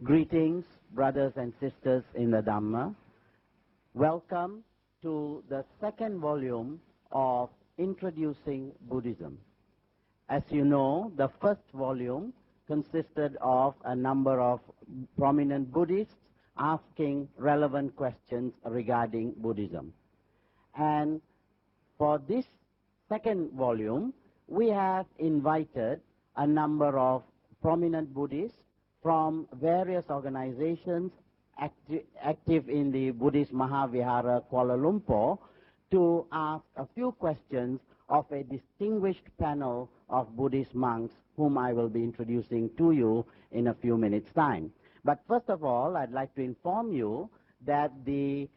Greetings, brothers and sisters in the Dhamma. Welcome to the second volume of Introducing Buddhism. As you know, the first volume consisted of a number of prominent Buddhists asking relevant questions regarding Buddhism. And for this second volume, we have invited a number of prominent Buddhists from various organizations active in the Buddhist Mahavihara Kuala Lumpur to ask a few questions of a distinguished panel of Buddhist monks whom I will be introducing to you in a few minutes' time. But first of all, I'd like to inform you that the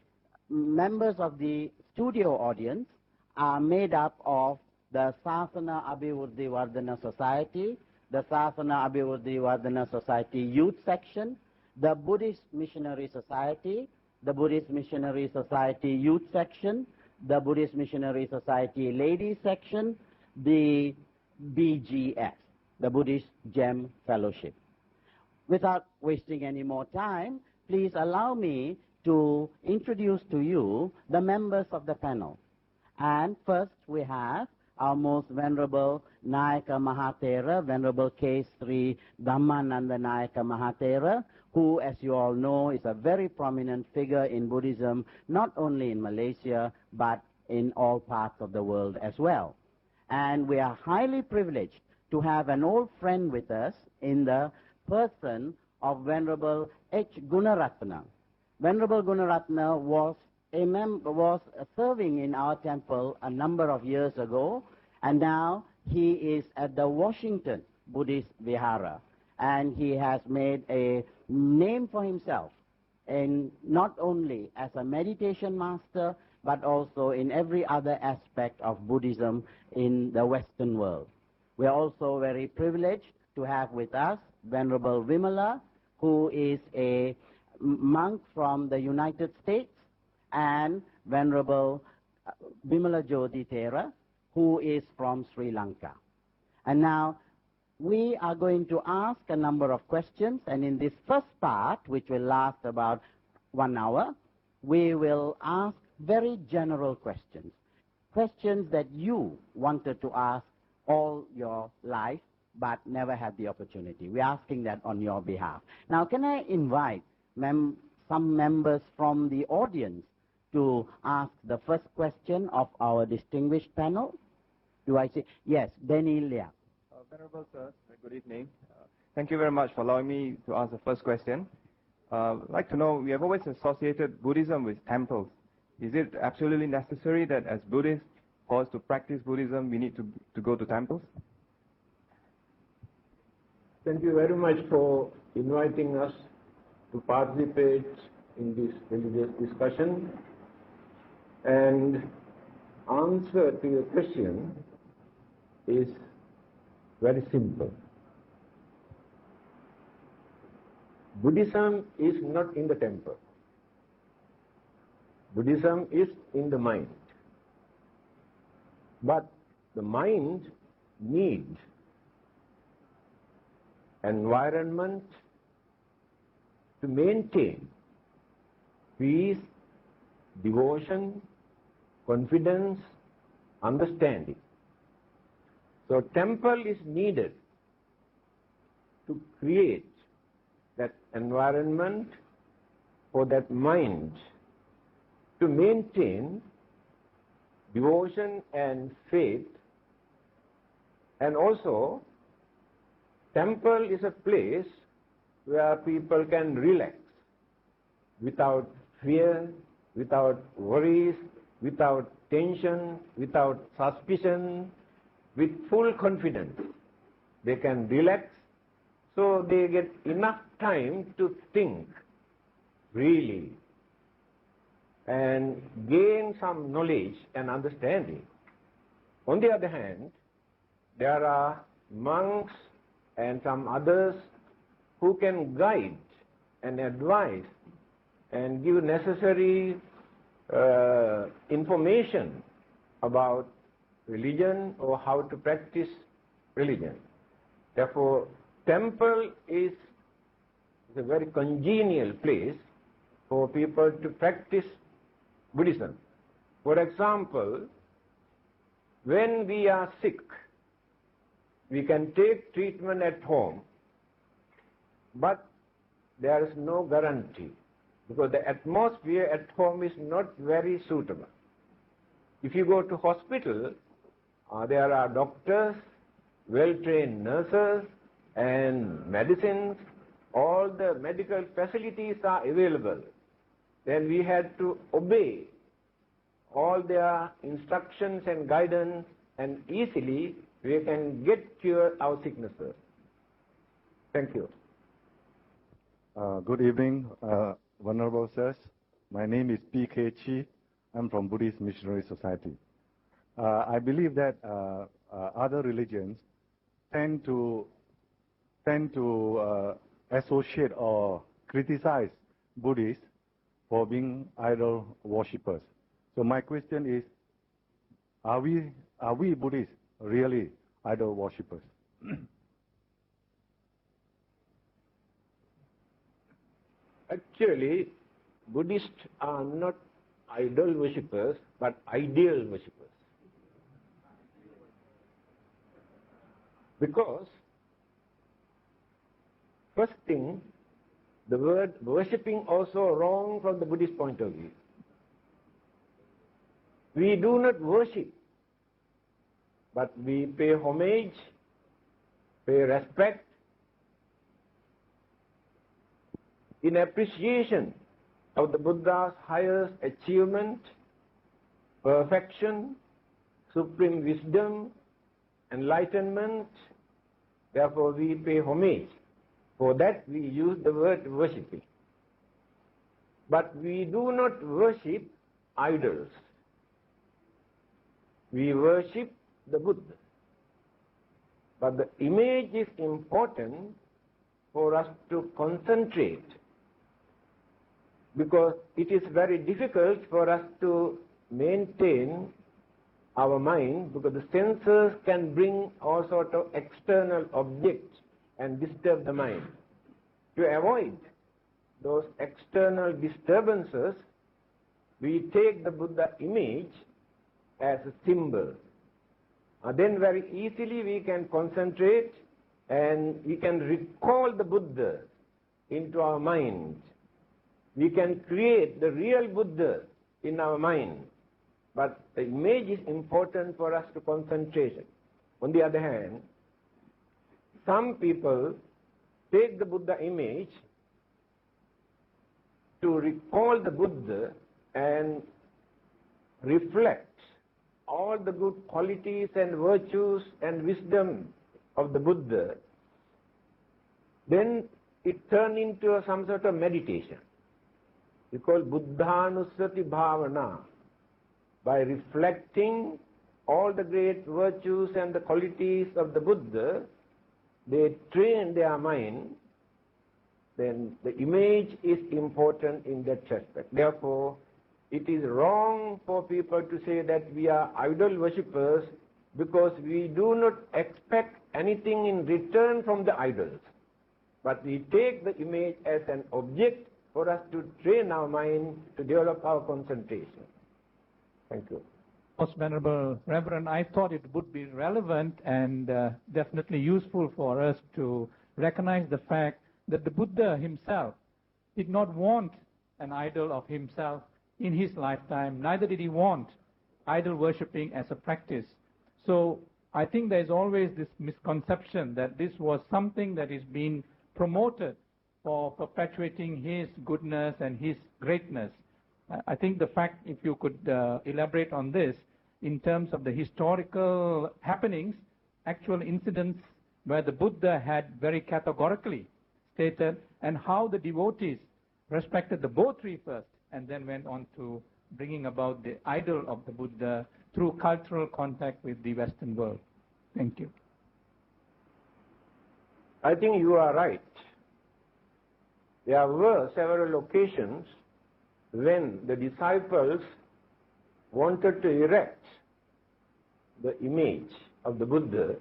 members of the studio audience are made up of the Sasana Abhivruddhi Vardhana Society, the Sasana Abhivruddhi Vardhana Society Youth Section, the Buddhist Missionary Society, the Buddhist Missionary Society Youth Section, the Buddhist Missionary Society Ladies Section, the BGF, the Buddhist Gem Fellowship. Without wasting any more time, please allow me to introduce to you the members of the panel. And first we have our most venerable Nayaka Mahathera, Venerable K Sri Dhammananda Nayaka Mahathera, who, as you all know, is a very prominent figure in Buddhism, not only in Malaysia, but in all parts of the world as well. And we are highly privileged to have an old friend with us in the person of Venerable H. Gunaratna. Venerable Gunaratna was serving in our temple a number of years ago, and now he is at the Washington Buddhist Vihara, and he has made a name for himself, in not only as a meditation master, but also in every other aspect of Buddhism in the Western world. We are also very privileged to have with us Venerable Vimala, who is a monk from the United States, and Venerable Bimala Jodi Thera, who is from Sri Lanka. And now we are going to ask a number of questions, and in this first part, which will last about 1 hour, we will ask very general questions, questions that you wanted to ask all your life but never had the opportunity. We're asking that on your behalf. Now, can I invite some members from the audience to ask the first question of our distinguished panel? Do I say? Yes, Benny Lia. Venerable Sir, good evening. Thank you very much for allowing me to ask the first question. I'd like to know, we have always associated Buddhism with temples. Is it absolutely necessary that as Buddhists, for us to practice Buddhism, we need to go to temples? Thank you very much for inviting us to participate in this religious discussion. And answer to your question is very simple. Buddhism is not in the temple. Buddhism is in the mind. But the mind needs environment to maintain peace, devotion, confidence, understanding. So temple is needed to create that environment for that mind to maintain devotion and faith. And also, temple is a place where people can relax without fear, without worries, without tension, without suspicion, with full confidence. They can relax, so they get enough time to think really and gain some knowledge and understanding. On the other hand, there are monks and some others who can guide and advise and give necessary information about religion or how to practice religion. Therefore, temple is is a very congenial place for people to practice Buddhism. For example, when we are sick, we can take treatment at home, but there is no guarantee because the atmosphere at home is not very suitable. If you go to hospital, there are doctors, well-trained nurses and medicines, all the medical facilities are available. Then we had to obey all their instructions and guidance, and easily we can cure our sicknesses. Thank you. Good evening, Venerable Sirs. My name is P. K. Chi. I'm from Buddhist Missionary Society. I believe that other religions tend to associate or criticize Buddhists for being idol worshippers. So my question is, are we Buddhists really idol worshippers? Actually, Buddhists are not idol worshippers, but ideal worshippers. Because, first thing, the word worshipping also wrong from the Buddhist point of view. We do not worship, but we pay homage, pay respect, in appreciation of the Buddha's highest achievement, perfection, supreme wisdom, enlightenment. Therefore, we pay homage. For that, we use the word worshipping. But we do not worship idols. We worship the Buddha. But the image is important for us to concentrate, because it is very difficult for us to maintain our mind, because the senses can bring all sorts of external objects and disturb the mind. To avoid those external disturbances, we take the Buddha image as a symbol. Then very easily we can concentrate and we can recall the Buddha into our mind. We can create the real Buddha in our mind. But the image is important for us to concentrate. On the other hand, some people take the Buddha image to recall the Buddha and reflect all the good qualities and virtues and wisdom of the Buddha. Then it turns into some sort of meditation. We call Buddhanusati Bhavana. By reflecting all the great virtues and the qualities of the Buddha, they train their mind. Then the image is important in that respect. Therefore, it is wrong for people to say that we are idol worshippers, because we do not expect anything in return from the idols. But we take the image as an object for us to train our mind to develop our concentration. Thank you. Most Venerable Reverend, I thought it would be relevant and definitely useful for us to recognize the fact that the Buddha himself did not want an idol of himself in his lifetime. Neither did he want idol worshipping as a practice. So I think there is always this misconception that this was something that is being promoted for perpetuating his goodness and his greatness. I think the fact, if you could elaborate on this, in terms of the historical happenings, actual incidents where the Buddha had very categorically stated, and how the devotees respected the Bo tree first, and then went on to bringing about the idol of the Buddha through cultural contact with the Western world. Thank you. I think you are right. There were several occasions when the disciples wanted to erect the image of the Buddha.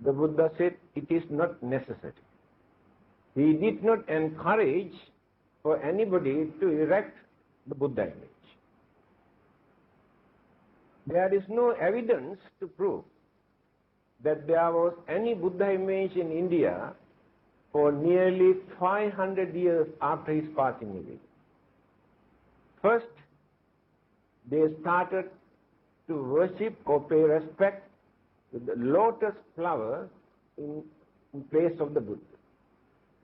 The Buddha said it is not necessary. He did not encourage for anybody to erect the Buddha image. There is no evidence to prove that there was any Buddha image in India for nearly 500 years after his passing away. First, they started to worship or pay respect to the lotus flower in place of the Buddha.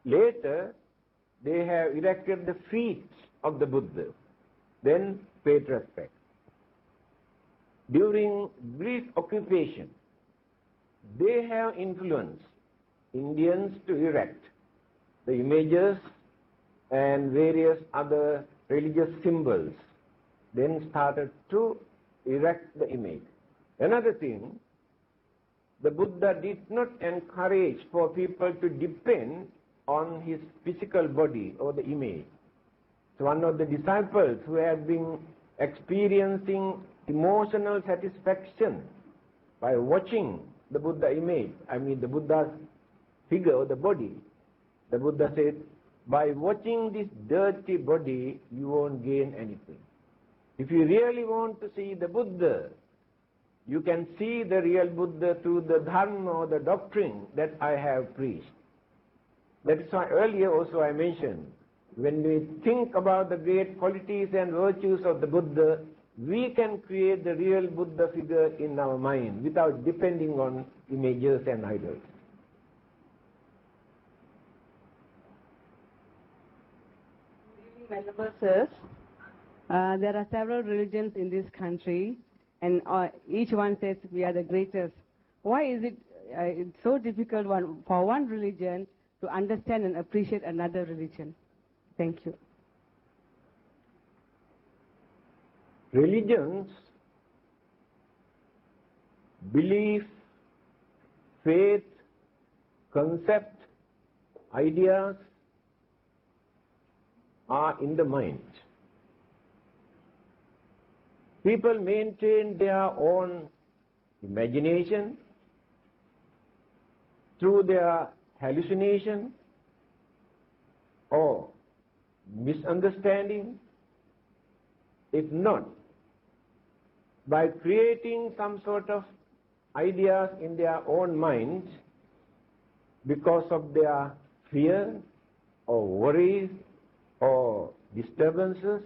Later, they have erected the feet of the Buddha, then paid respect. During British occupation, they have influenced Indians to erect the images and various other religious symbols, then started to erect the image. Another thing, the Buddha did not encourage for people to depend on his physical body or the image. So one of the disciples who had been experiencing emotional satisfaction by watching the Buddha image, the Buddha's figure or the body, the Buddha said, by watching this dirty body, you won't gain anything. If you really want to see the Buddha, you can see the real Buddha through the Dhamma or the doctrine that I have preached. That is why earlier also I mentioned, when we think about the great qualities and virtues of the Buddha, we can create the real Buddha figure in our mind without depending on images and idols. Venerable sirs, there are several religions in this country, and each one says we are the greatest. Why is it it's so difficult for one religion to understand and appreciate another religion? Thank you. Religions, belief, faith, concept, ideas are in the mind. People maintain their own imagination through their hallucination or misunderstanding, if not by creating some sort of ideas in their own minds because of their fear or worries or disturbances.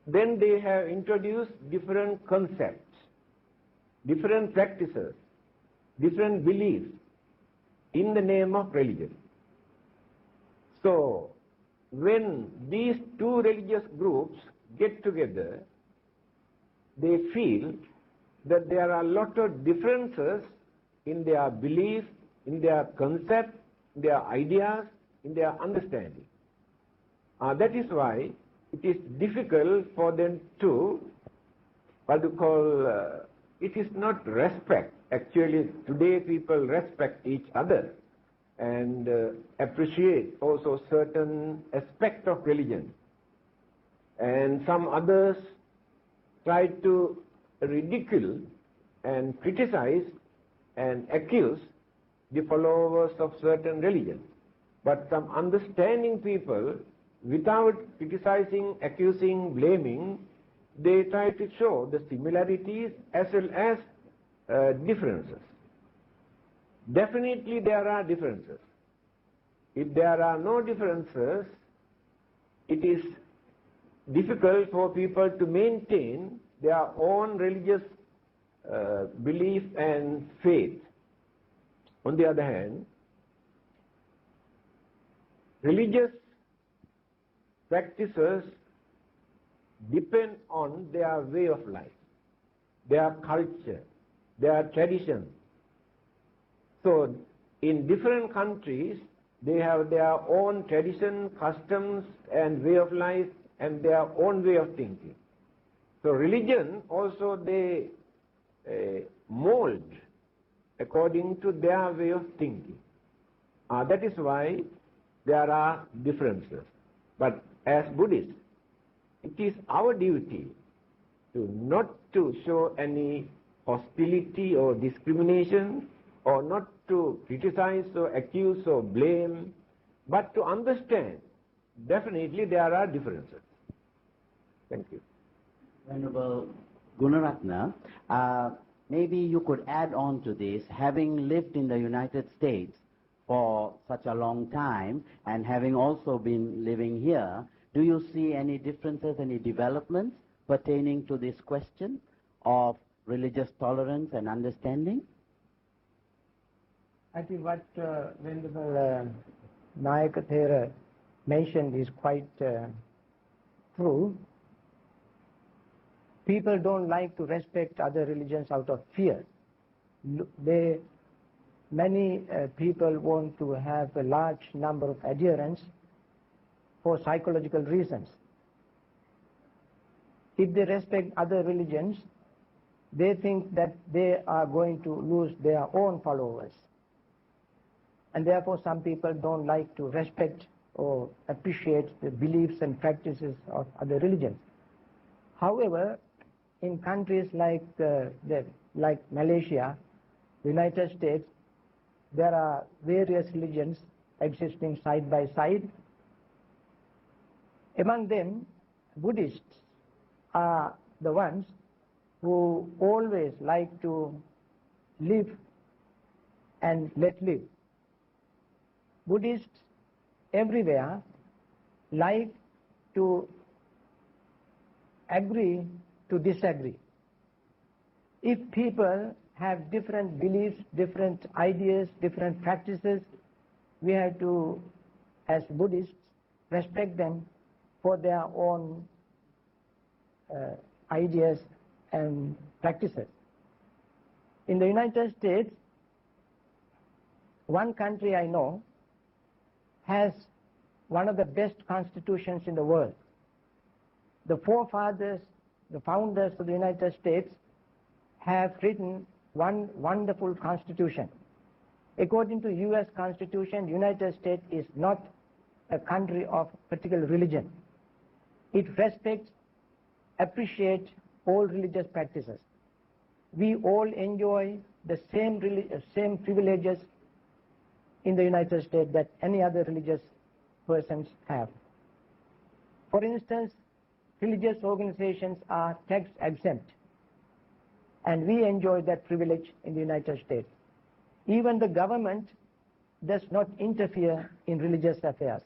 Then they have introduced different concepts, different practices, different beliefs in the name of religion. So, when these two religious groups get together, they feel that there are a lot of differences in their belief, in their concept, their ideas, in their understanding. That is why it is difficult for them to, it is not respect. Actually, today people respect each other and appreciate also certain aspect of religion. And some others try to ridicule and criticize and accuse the followers of certain religion. But some understanding people, without criticizing, accusing, blaming, they try to show the similarities as well as differences. Definitely there are differences. If there are no differences, it is difficult for people to maintain their own religious belief and faith. On the other hand, religious practices depend on their way of life, their culture, their tradition. So, in different countries, they have their own tradition, customs, and way of life, and their own way of thinking. So, religion also they mold according to their way of thinking. That is why there are differences. But as Buddhists, it is our duty to not to show any hostility or discrimination, or not to criticize or accuse or blame, but to understand. Definitely there are differences. Thank you. Venerable Gunaratna, maybe you could add on to this, having lived in the United States for such a long time and having also been living here, do you see any differences, any developments pertaining to this question of religious tolerance and understanding? I think what Venerable Nayakathera mentioned is quite true. People don't like to respect other religions out of fear. Many people want to have a large number of adherents for psychological reasons. If they respect other religions, they think that they are going to lose their own followers. And therefore some people don't like to respect or appreciate the beliefs and practices of other religions. However, in countries like Malaysia, the United States, there are various religions existing side by side. Among them, Buddhists are the ones who always like to live and let live. Buddhists everywhere like to agree to disagree. If people have different beliefs, different ideas, different practices, we have to, as Buddhists, respect them for their own ideas and practices. In the United States, one country I know has one of the best constitutions in the world. The forefathers, the founders of the United States have written one wonderful constitution. According to U.S. Constitution, the United States is not a country of particular religion. It respects, appreciates all religious practices. We all enjoy the same privileges in the United States that any other religious persons have. For instance, religious organizations are tax exempt, and we enjoy that privilege in the United States. Even the government does not interfere in religious affairs.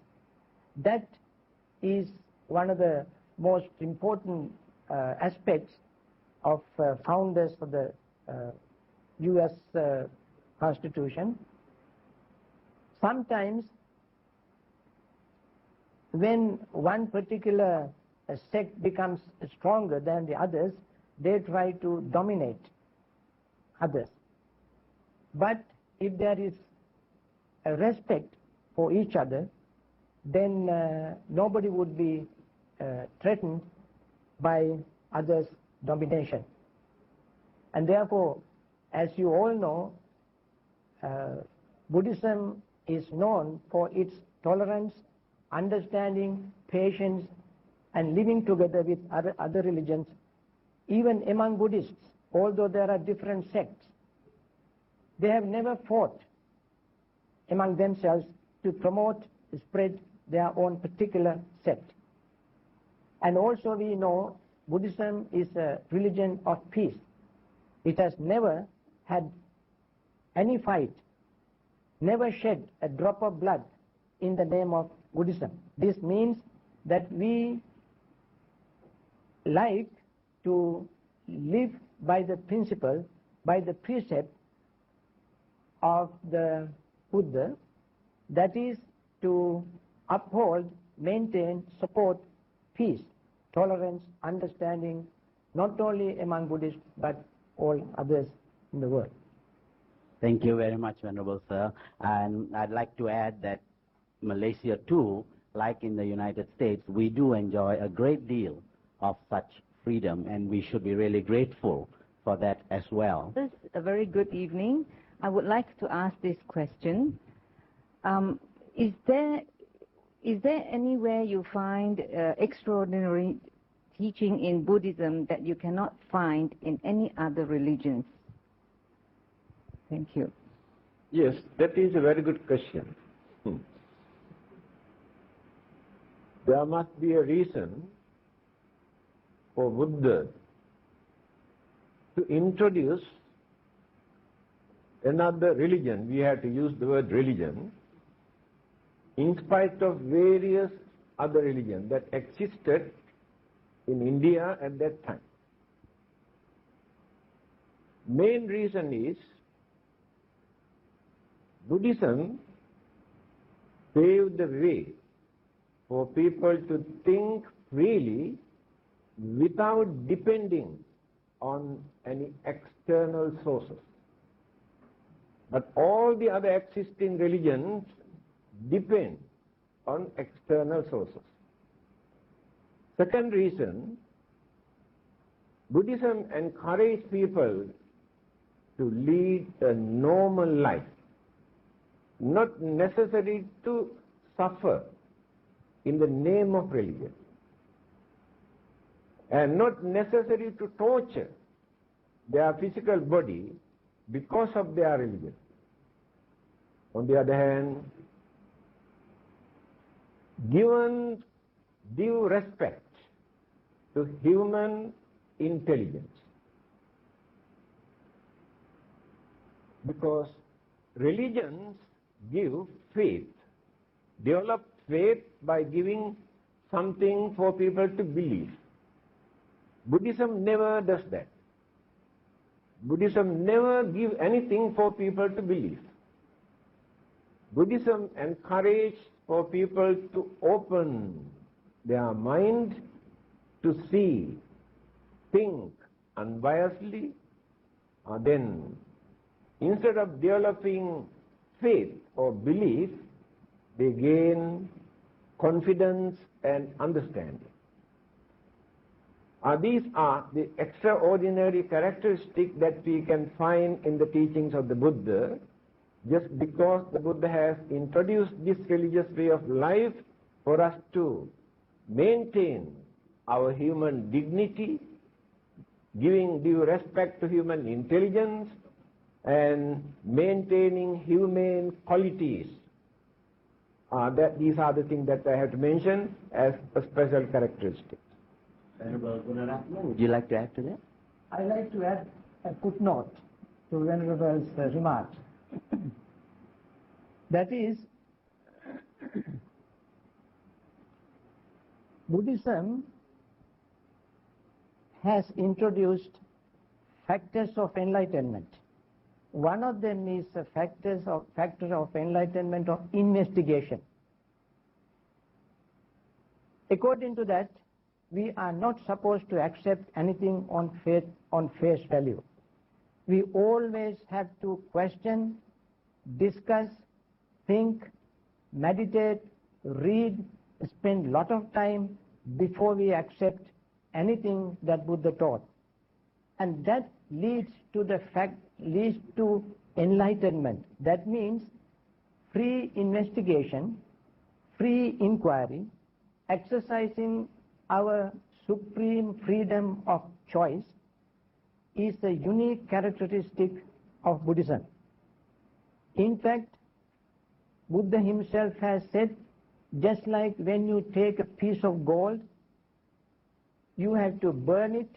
That is one of the most important aspects of founders of the U.S. Constitution. Sometimes when one particular sect becomes stronger than the others, they try to dominate others. But if there is a respect for each other, then nobody would be threatened by others' domination. And therefore, as you all know, Buddhism is known for its tolerance, understanding, patience, and living together with other religions. Even among Buddhists, although there are different sects, they have never fought among themselves to promote, spread their own particular sect. And also we know Buddhism is a religion of peace. It has never had any fight, never shed a drop of blood in the name of Buddhism. This means that we like to live by the principle, by the precept of the Buddha, that is to uphold, maintain, support peace, tolerance, understanding, not only among Buddhists but all others in the world. Thank you very much, Venerable Sir. And I'd like to add that Malaysia too, like in the United States, we do enjoy a great deal of such freedom, and we should be really grateful for that as well. This is a very good evening. I would like to ask this question. Is there anywhere you find extraordinary teaching in Buddhism that you cannot find in any other religions? Thank you. Yes, that is a very good question. There must be a reason for Buddha to introduce another religion. We have to use the word religion, in spite of various other religions that existed in India at that time. Main reason is Buddhism paved the way for people to think freely without depending on any external sources. But all the other existing religions depend on external sources. Second reason, Buddhism encouraged people to lead a normal life, not necessary to suffer in the name of religion, and not necessary to torture their physical body because of their religion. On the other hand, given due respect to human intelligence, because religions give faith, develop faith by giving something for people to believe. Buddhism never does that. Buddhism never gives anything for people to believe. Buddhism encourages for people to open their mind to see, think unbiasedly, then instead of developing faith or belief, they gain confidence and understanding. These are the extraordinary characteristics that we can find in the teachings of the Buddha, just because the Buddha has introduced this religious way of life for us to maintain our human dignity, giving due respect to human intelligence, and maintaining humane qualities. These are the things that I have to mention as a special characteristic. Venerable Gunaratna, would you like to add to that? I like to add a footnote to Venerable's remarks. That is, Buddhism has introduced factors of enlightenment. One of them is the factor of enlightenment of investigation. According to that, we are not supposed to accept anything on face value. We always have to question, discuss, think, meditate, read, spend a lot of time before we accept anything that Buddha taught. And that leads to enlightenment. That means free investigation, free inquiry, exercising our supreme freedom of choice is a unique characteristic of Buddhism. In fact, Buddha himself has said, just like when you take a piece of gold, you have to burn it,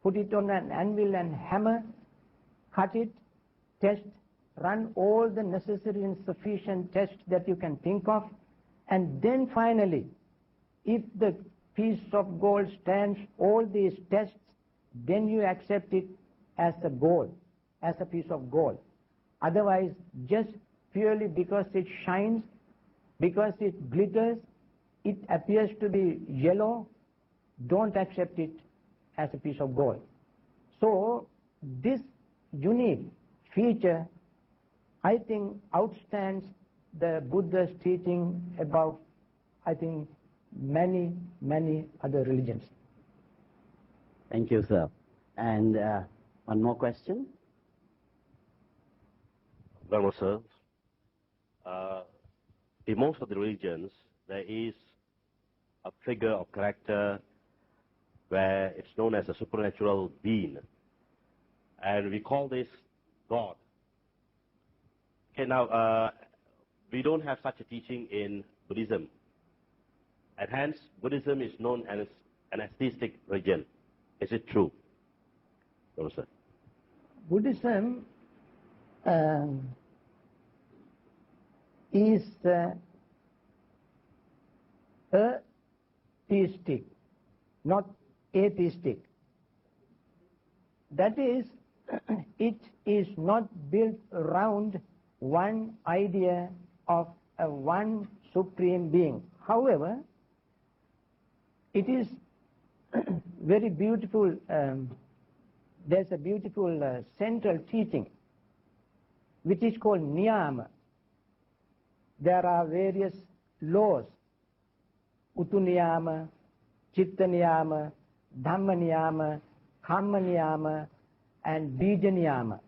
put it on an anvil and hammer, cut it, test, run all the necessary and sufficient tests that you can think of, and then finally, if the piece of gold stands all these tests, then you accept it as a gold, as a piece of gold. Otherwise, just purely because it shines, because it glitters, it appears to be yellow, don't accept it as a piece of gold. So, this unique feature, I think, outstands the Buddha's teaching about, I think, many, many other religions. Thank you, sir. And one more question. Well, sir. In most of the religions, there is a figure of character where it's known as a supernatural being. And we call this God. Okay, now, we don't have such a teaching in Buddhism. And hence, Buddhism is known as an atheistic religion. Is it true? Professor? Buddhism is theistic, not atheistic. That is, it is not built around one idea of one supreme being. However, it is very beautiful. There's a beautiful central teaching which is called niyama. There are various laws: utu niyama, chitta niyama, dhamma niyama, kamma niyama, and bija niyama.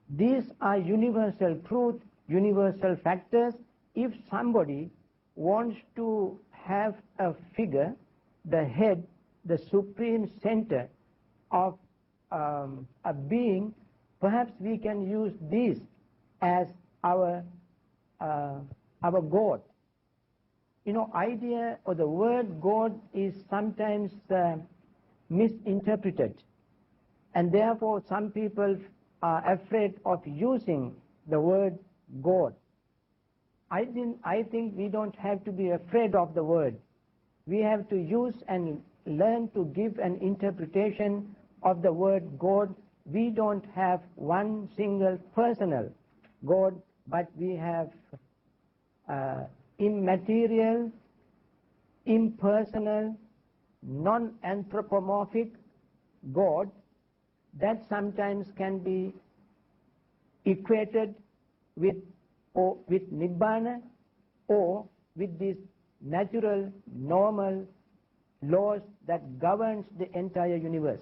These are universal truth, universal factors. If somebody wants to have a figure, the head, the supreme center of a being, perhaps we can use this as our God. You know, idea or the word God is sometimes misinterpreted, and therefore some people are afraid of using the word God. I think we don't have to be afraid of the word. We have to use and learn to give an interpretation of the word God. We don't have one single personal God, but we have immaterial, impersonal, non-anthropomorphic God that sometimes can be equated with Nibbana or with these natural, normal laws that governs the entire universe.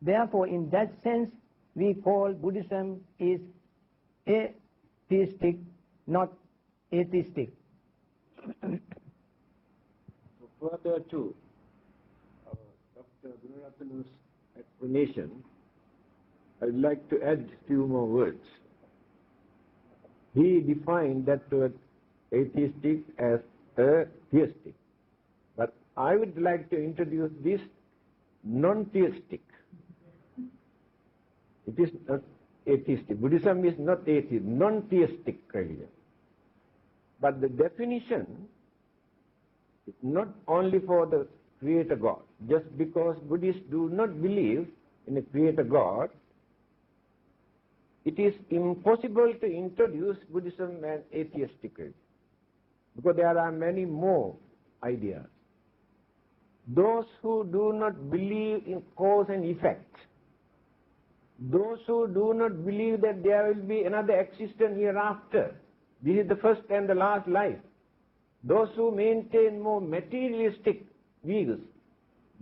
Therefore, in that sense, we call Buddhism is atheistic, not atheistic. Further to Dr. Gunaratana's explanation, I'd like to add a few more words. He defined that word atheistic as theistic. But I would like to introduce this non-theistic. It is not atheistic. Buddhism is not atheist, non-theistic religion. But the definition is not only for the Creator God. Just because Buddhists do not believe in a Creator God, it is impossible to introduce Buddhism as atheistic religion, because there are many more ideas. Those who do not believe in cause and effect, those who do not believe that there will be another existence hereafter, this is the first and the last life, those who maintain more materialistic views,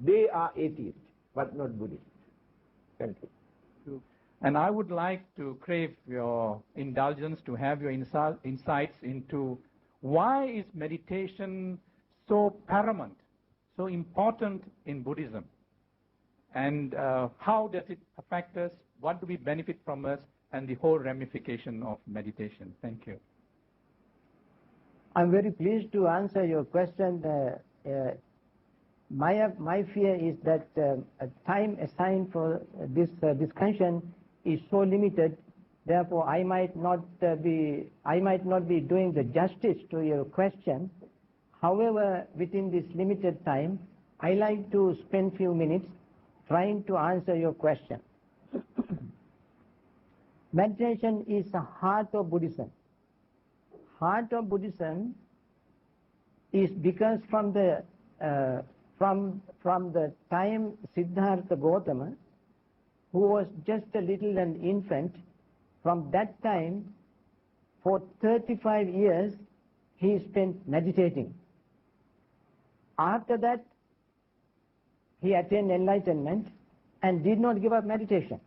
they are atheists, but not Buddhists. Thank you. And I would like to crave your indulgence to have your insights into why is meditation so paramount, so important in Buddhism, and how does it affect us, what do we benefit from us, and the whole ramification of meditation. Thank you. I'm very pleased to answer your question. My fear is that time assigned for this discussion is so limited. Therefore, I might not be doing the justice to your question. However, within this limited time, I like to spend few minutes trying to answer your question. Meditation is the heart of Buddhism. Heart of Buddhism is because from the time Siddhartha Gautama, who was just a little an infant, from that time, for 35 years, he spent meditating. After that, he attained enlightenment and did not give up meditation.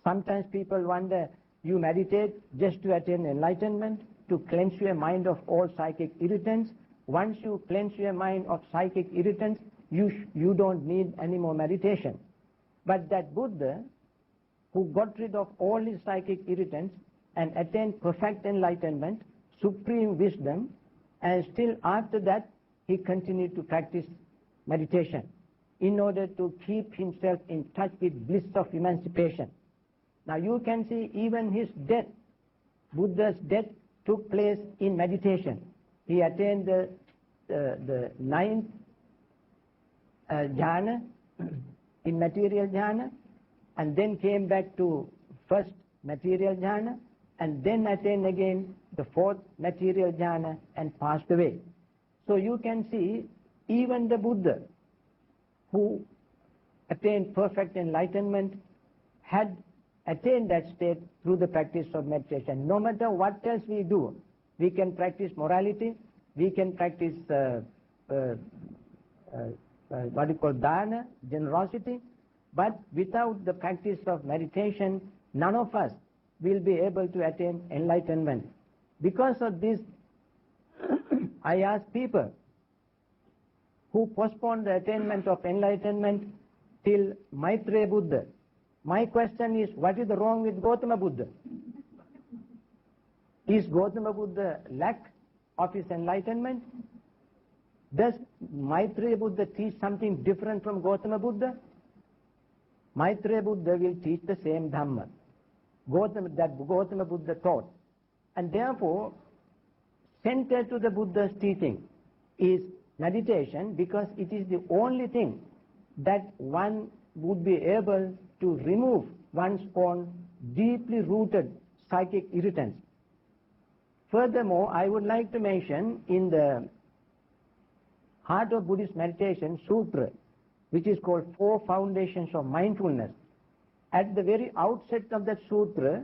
Sometimes people wonder, you meditate just to attain enlightenment, to cleanse your mind of all psychic irritants. Once you cleanse your mind of psychic irritants, you don't need any more meditation. But that Buddha, who got rid of all his psychic irritants and attained perfect enlightenment, supreme wisdom, and still after that he continued to practice meditation in order to keep himself in touch with bliss of emancipation. Now you can see even his death, Buddha's death, took place in meditation. He attained the ninth jhana, immaterial jhana, and then came back to first material jhana, and then attained again the fourth material jhana and passed away. So you can see even the Buddha who attained perfect enlightenment had attained that state through the practice of meditation. No matter what else we do, we can practice morality, we can practice what you call dana, generosity, but without the practice of meditation, none of us will be able to attain enlightenment. Because of this, I ask people who postpone the attainment of enlightenment till Maitreya Buddha. My question is, what is the wrong with Gautama Buddha? Is Gautama Buddha lack of his enlightenment? Does Maitreya Buddha teach something different from Gautama Buddha? Maitreya Buddha will teach the same Dhamma that Gautama Buddha taught. And therefore, centered to the Buddha's teaching is meditation, because it is the only thing that one would be able to remove one's own deeply rooted psychic irritants. Furthermore, I would like to mention in the Heart of Buddhist Meditation Sutra, which is called Four Foundations of Mindfulness, at the very outset of that sutra,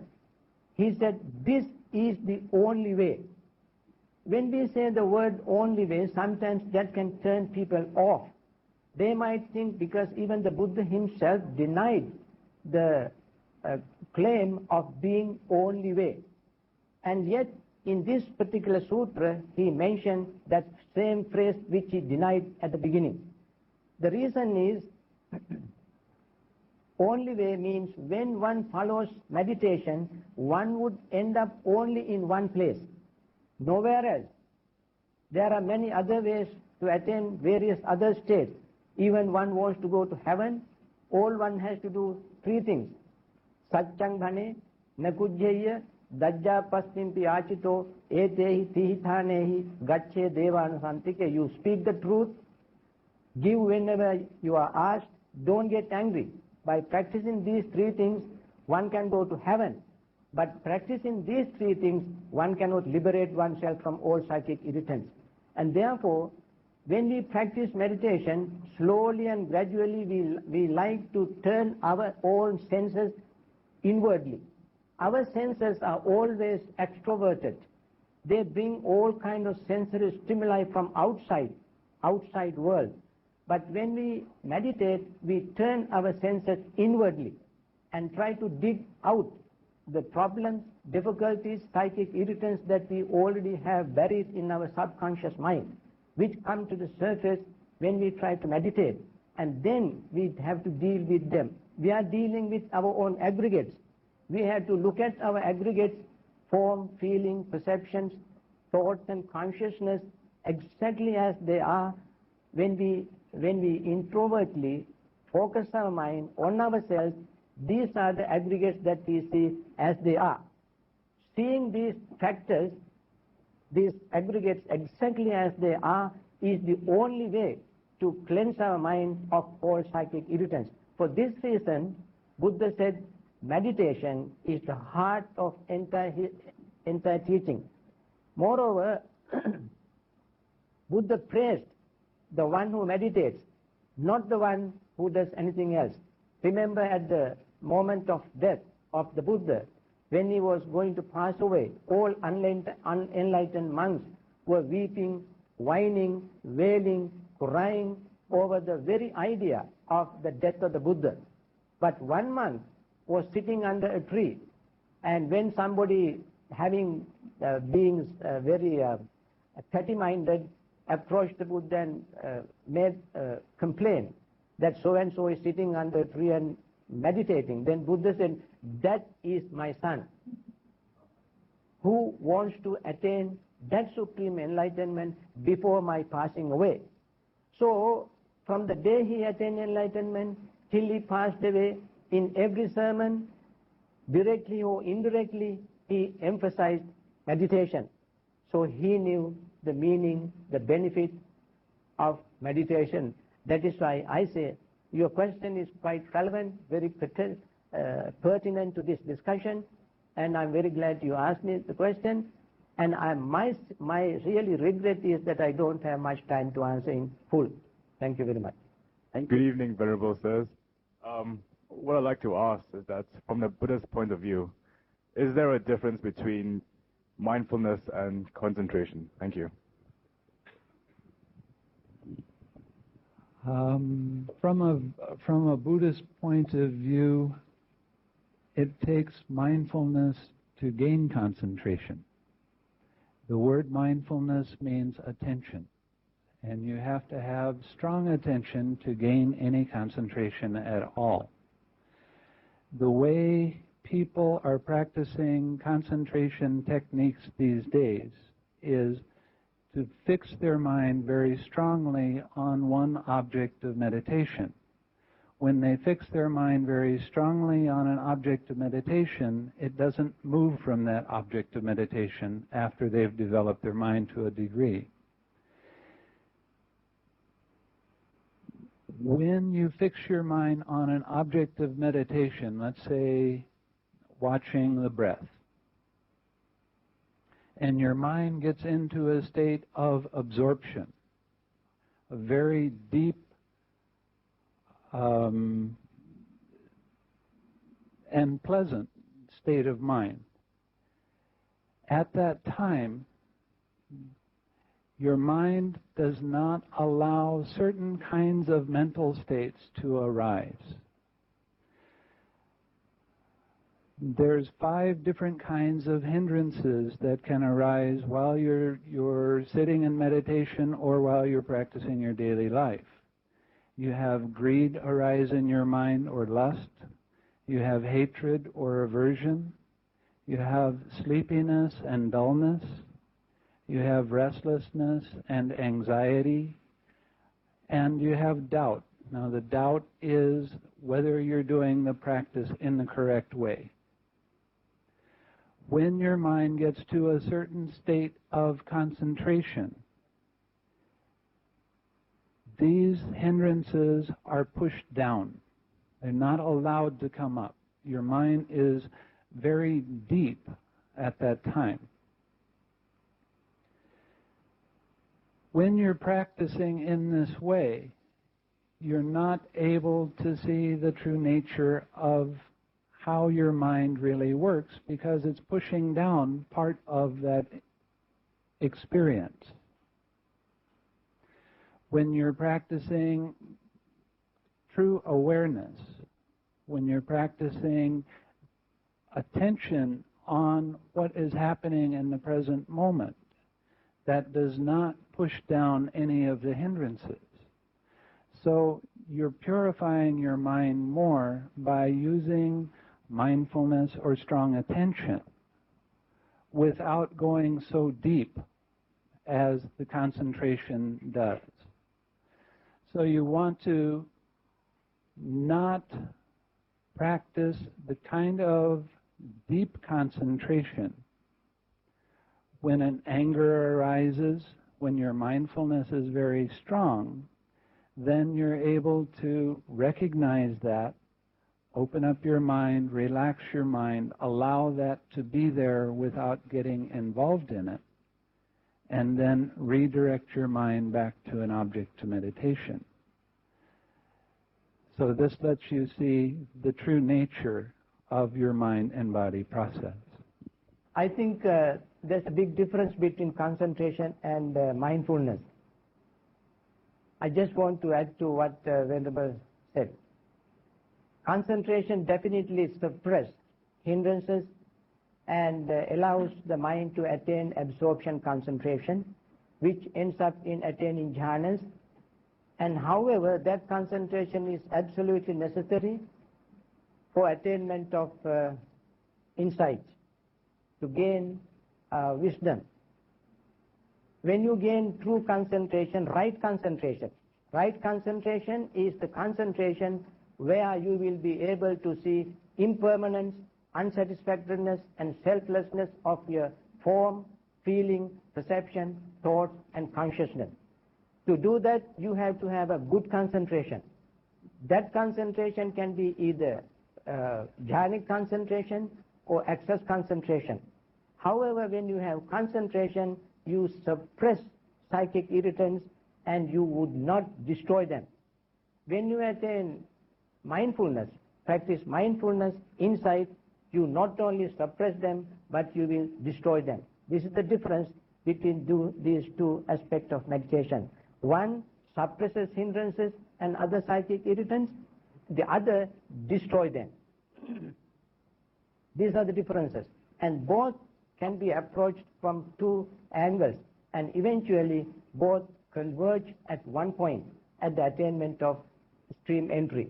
he said, this is the only way. When we say the word only way, sometimes that can turn people off. They might think, because even the Buddha himself denied the claim of being only way. And yet, in this particular sutra, he mentioned that same phrase which he denied at the beginning. The reason is, only way means when one follows meditation, one would end up only in one place, nowhere else. There are many other ways to attain various other states. Even one wants to go to heaven, all one has to do three things. Satchang bhane, nakujjaya, dajja pasmimpi achito, etehi tihithanehi, gacche devanusantike. You speak the truth, give whenever you are asked, don't get angry. By practicing these three things, one can go to heaven. But practicing these three things, one cannot liberate oneself from all psychic irritants. And therefore, when we practice meditation, slowly and gradually we like to turn our own senses inwardly. Our senses are always extroverted. They bring all kinds of sensory stimuli from outside world. But when we meditate, we turn our senses inwardly and try to dig out the problems, difficulties, psychic irritants that we already have buried in our subconscious mind, which come to the surface when we try to meditate, and then we have to deal with them. We are dealing with our own aggregates. We have to look at our aggregates, form, feeling, perceptions, thoughts and consciousness exactly as they are. When we introvertly focus our mind on ourselves, these are the aggregates that we see as they are. Seeing these factors, these aggregates exactly as they are, is the only way to cleanse our mind of all psychic irritants. For this reason, Buddha said meditation is the heart of entire teaching. Moreover, Buddha praised the one who meditates, not the one who does anything else. Remember, at the moment of death of the Buddha, when he was going to pass away, all unenlightened monks were weeping, whining, wailing, crying over the very idea of the death of the Buddha. But one monk was sitting under a tree, and when somebody being very petty-minded approached the Buddha and made a complaint that so-and-so is sitting under a tree and meditating, then Buddha said, that is my son. who wants to attain that supreme enlightenment before my passing away. So, from the day he attained enlightenment till he passed away, in every sermon, directly or indirectly, he emphasized meditation. So he knew the meaning, the benefit of meditation. That is why I say your question is quite relevant, very pertinent to this discussion, and I'm very glad you asked me the question. And my really regret is that I don't have much time to answer in full. Thank you very much. Good evening, Venerable Sirs. What I'd like to ask is that from the Buddhist point of view, is there a difference between mindfulness and concentration? Thank you. From a Buddhist point of view, it takes mindfulness to gain concentration. The word mindfulness means attention, and you have to have strong attention to gain any concentration at all. The way people are practicing concentration techniques these days is to fix their mind very strongly on one object of meditation. When they fix their mind very strongly on an object of meditation, it doesn't move from that object of meditation after they've developed their mind to a degree. When you fix your mind on an object of meditation, let's say watching the breath, and your mind gets into a state of absorption, a very deep and pleasant state of mind. At that time, your mind does not allow certain kinds of mental states to arise. There's 5 different kinds of hindrances that can arise while you're sitting in meditation or while you're practicing your daily life. You have greed arise in your mind or lust. You have hatred or aversion. You have sleepiness and dullness. You have restlessness and anxiety. And you have doubt. Now, the doubt is whether you're doing the practice in the correct way. When your mind gets to a certain state of concentration, these hindrances are pushed down. They're not allowed to come up. Your mind is very deep at that time. When you're practicing in this way, you're not able to see the true nature of how your mind really works because it's pushing down part of that experience. When you're practicing true awareness, when you're practicing attention on what is happening in the present moment, that does not push down any of the hindrances. So you're purifying your mind more by using mindfulness or strong attention without going so deep as the concentration does. So you want to not practice the kind of deep concentration when an anger arises, when your mindfulness is very strong. Then you're able to recognize that, open up your mind, relax your mind, allow that to be there without getting involved in it, and then redirect your mind back to an object to meditation. So this lets you see the true nature of your mind and body process. I think there's a big difference between concentration and mindfulness. I just want to add to what Venerable said. Concentration definitely suppresses hindrances and allows the mind to attain absorption concentration, which ends up in attaining jhanas. And however, that concentration is absolutely necessary for attainment of insight, to gain wisdom. When you gain true concentration is the concentration where you will be able to see impermanence, unsatisfactoriness and selflessness of your form, feeling, perception, thought and consciousness. To do that, you have to have a good concentration. That concentration can be either jhanic concentration or excess concentration. However, when you have concentration, you suppress psychic irritants and you would not destroy them. When you attain mindfulness, practice mindfulness inside, you not only suppress them, but you will destroy them. This is the difference between these two aspects of meditation. One suppresses hindrances and other psychic irritants, the other destroy them. These are the differences. And both can be approached from two angles, and eventually both converge at one point at the attainment of stream entry.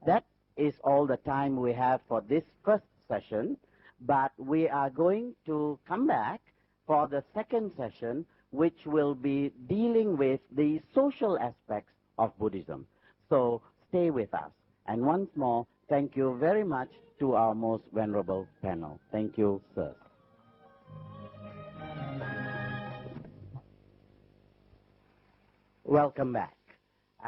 That is all the time we have for this first session, but we are going to come back for the second session, which will be dealing with the social aspects of Buddhism. So stay with us. And once more, thank you very much to our most venerable panel. Thank you, sir. Welcome back.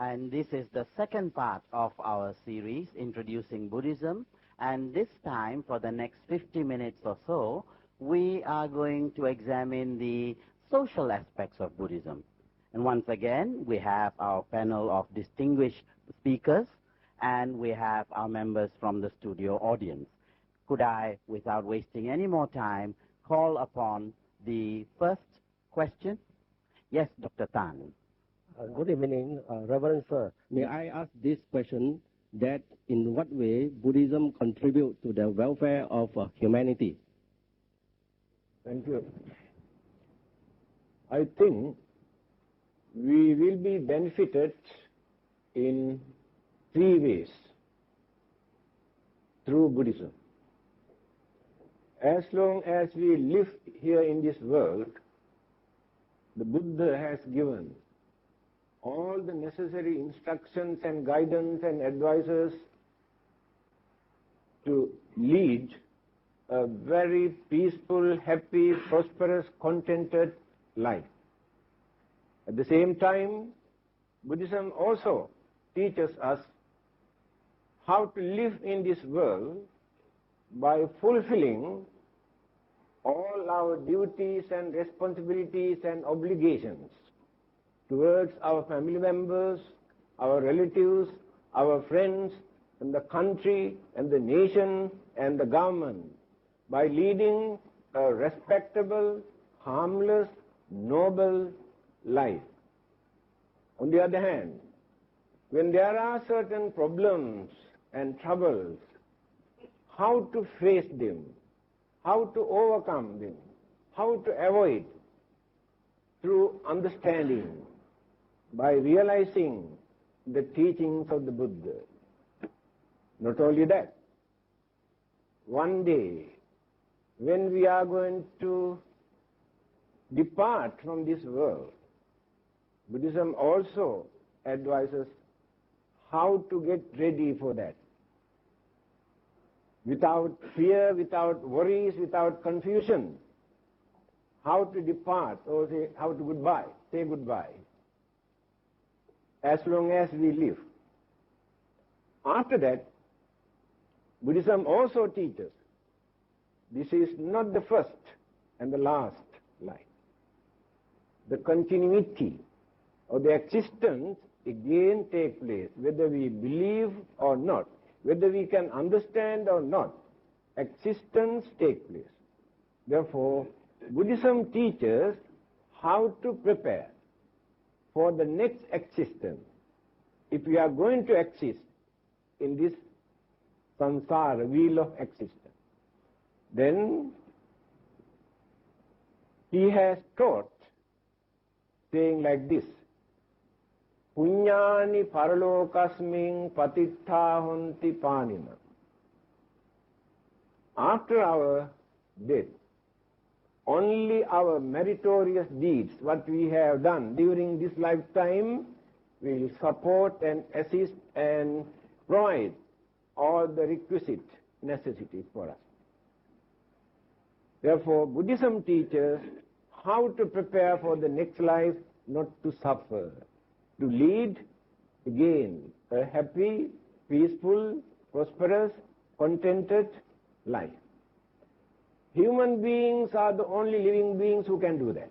And this is the second part of our series, Introducing Buddhism. And this time, for the next 50 minutes or so, we are going to examine the social aspects of Buddhism. And once again, we have our panel of distinguished speakers, and we have our members from the studio audience. Could I, without wasting any more time, call upon the first question? Yes, Dr. Tan. Good evening, Reverend Sir. May I ask this question, that in what way Buddhism contributes to the welfare of humanity? Thank you. I think we will be benefited in three ways through Buddhism. As long as we live here in this world, the Buddha has given all the necessary instructions and guidance and advices to lead a very peaceful, happy, prosperous, contented life. At the same time, Buddhism also teaches us how to live in this world by fulfilling all our duties and responsibilities and obligations towards our family members, our relatives, our friends, and the country, and the nation, and the government, by leading a respectable, harmless, noble life. On the other hand, when there are certain problems and troubles, how to face them, how to overcome them, how to avoid, through understanding, by realizing the teachings of the Buddha. Not only that, one day, when we are going to depart from this world, Buddhism also advises how to get ready for that. Without fear, without worries, without confusion, how to depart, or say, how to say goodbye, as long as we live. After that, Buddhism also teaches this is not the first and the last life. The continuity of the existence again takes place, whether we believe or not, whether we can understand or not, existence takes place. Therefore, Buddhism teaches how to prepare for the next existence. If we are going to exist in this samsara, wheel of existence, then he has taught, saying like this, Punyani paralokasming patittha honti panina. After our death, only our meritorious deeds, what we have done during this lifetime, will support and assist and provide all the requisite necessities for us. Therefore, Buddhism teaches how to prepare for the next life, not to suffer, to lead, again, a happy, peaceful, prosperous, contented life. Human beings are the only living beings who can do that.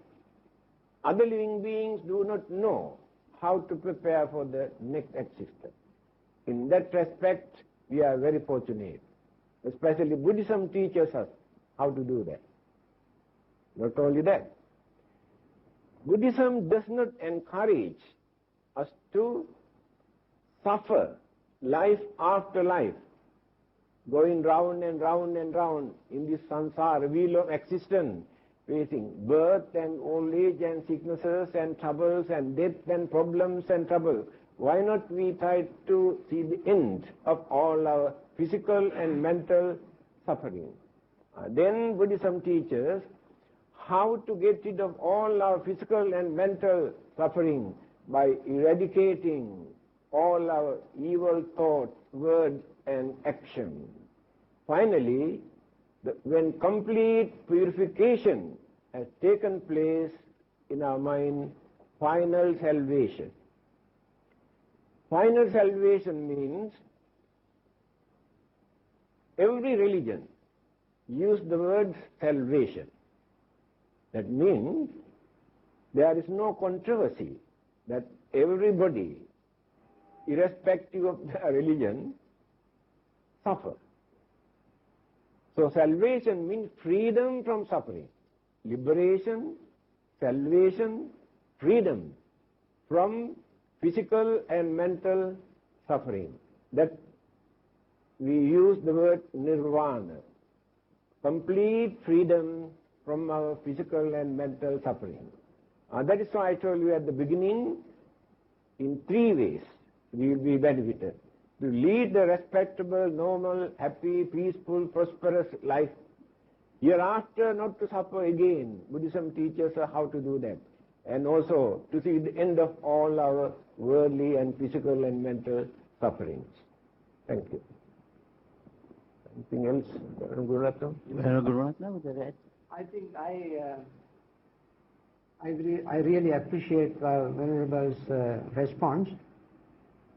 Other living beings do not know how to prepare for the next existence. In that respect, we are very fortunate. Especially Buddhism teaches us how to do that. Not only that, Buddhism does not encourage us to suffer life after life, going round and round and round in this samsara wheel of existence, facing birth and old age and sicknesses and troubles and death and problems and trouble. Why not we try to see the end of all our physical and mental suffering? Then Buddhism teaches how to get rid of all our physical and mental suffering by eradicating all our evil thoughts, words and action. Finally, when complete purification has taken place in our mind, final salvation. Final salvation means every religion uses the word salvation. That means there is no controversy that everybody, irrespective of their religion, suffer. So salvation means freedom from suffering. Liberation, salvation, freedom from physical and mental suffering. That we use the word nirvana. Complete freedom from our physical and mental suffering. That is why I told you at the beginning, in 3 ways we will be benefited. To lead a respectable, normal, happy, peaceful, prosperous life. Hereafter not to suffer again. Buddhism teaches us how to do that. And also to see the end of all our worldly and physical and mental sufferings. Thank you. Anything else, Gururatna? I think I really appreciate Venerable's response.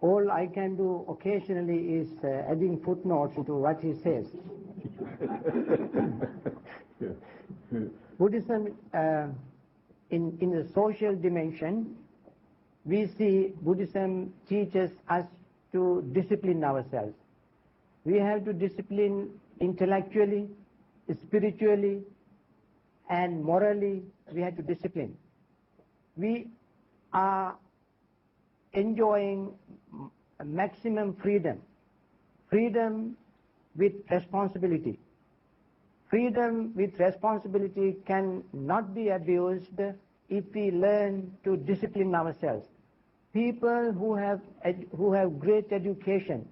All I can do occasionally is adding footnotes to what he says. Buddhism, in the social dimension, we see Buddhism teaches us to discipline ourselves. We have to discipline intellectually, spiritually, and morally. We have to discipline. We are enjoying maximum freedom. Freedom with responsibility. Freedom with responsibility can not be abused if we learn to discipline ourselves. People who have great education,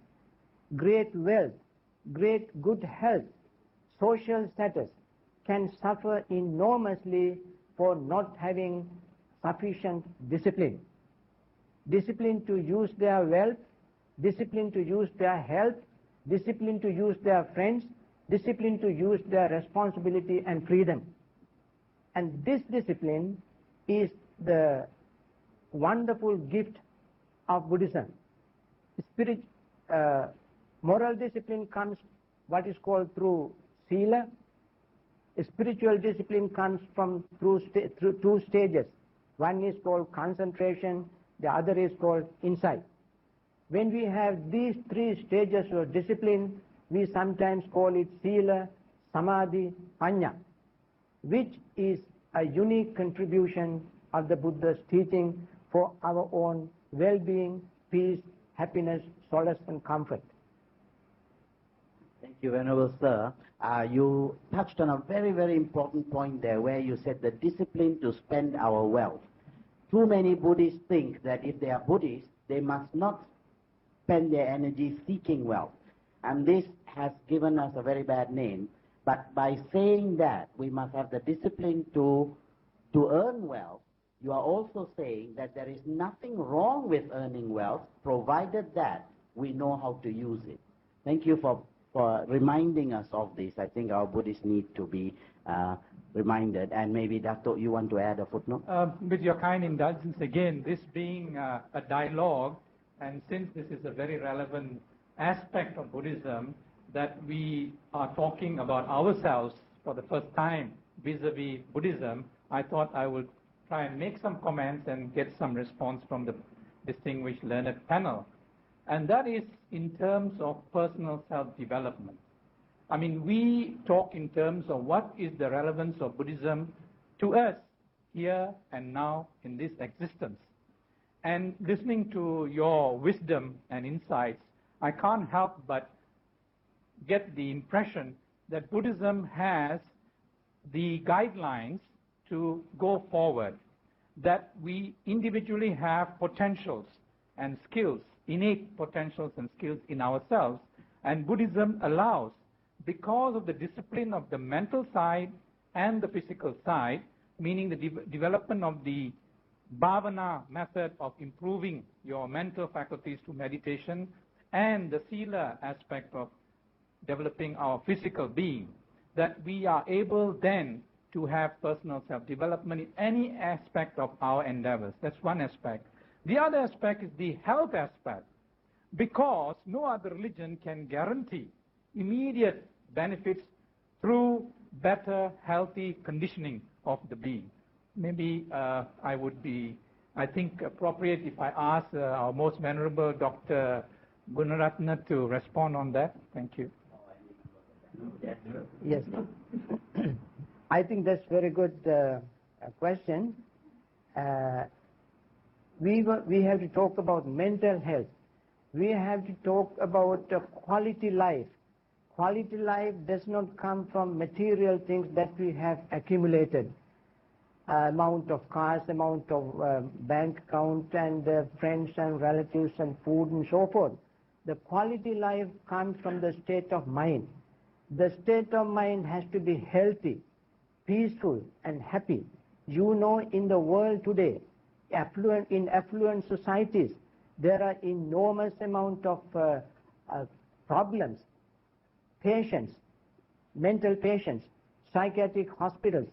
great wealth, great good health, social status, can suffer enormously for not having sufficient discipline. Discipline to use their wealth, discipline to use their health, discipline to use their friends, discipline to use their responsibility and freedom. And this discipline is the wonderful gift of Buddhism. Moral discipline comes what is called through sila. Spiritual discipline comes through 2 stages. One is called concentration, the other is called insight. When we have these 3 stages of discipline, we sometimes call it sila, samadhi, panya, which is a unique contribution of the Buddha's teaching for our own well-being, peace, happiness, solace and comfort. Thank you, Venerable Sir. You touched on a very, very important point there where you said the discipline to spend our wealth. Too many Buddhists think that if they are Buddhists, they must not spend their energy seeking wealth. And this has given us a very bad name. But by saying that we must have the discipline to earn wealth, you are also saying that there is nothing wrong with earning wealth, provided that we know how to use it. Thank you for reminding us of this. I think our Buddhists need to be reminded. And maybe, Dato', you want to add a footnote? With your kind indulgence, again, this being a dialogue, and since this is a very relevant aspect of Buddhism, that we are talking about ourselves for the first time vis-a-vis Buddhism, I thought I would try and make some comments and get some response from the distinguished learned panel. And that is in terms of personal self-development. I mean, we talk in terms of what is the relevance of Buddhism to us here and now in this existence. And listening to your wisdom and insights, I can't help but get the impression that Buddhism has the guidelines to go forward, that we individually have potentials and skills, innate potentials and skills in ourselves, and Buddhism allows, because of the discipline of the mental side and the physical side, meaning the development of the bhavana method of improving your mental faculties through meditation, and the sila aspect of developing our physical being, that we are able then to have personal self-development in any aspect of our endeavors. That's one aspect. The other aspect is the health aspect, because no other religion can guarantee immediate benefits through better, healthy conditioning of the being. Maybe I would be, I think, appropriate if I ask our most venerable Dr. Gunaratna to respond on that. Thank you. Yes. I think that's very good question. We have to talk about mental health. We have to talk about quality life. Quality life does not come from material things that we have accumulated. Amount of cars, amount of bank account, and friends and relatives and food and so forth. The quality life comes from the state of mind. The state of mind has to be healthy, peaceful and happy. You know, in the world today, in affluent societies, there are enormous amount of problems, patients, mental patients, psychiatric hospitals,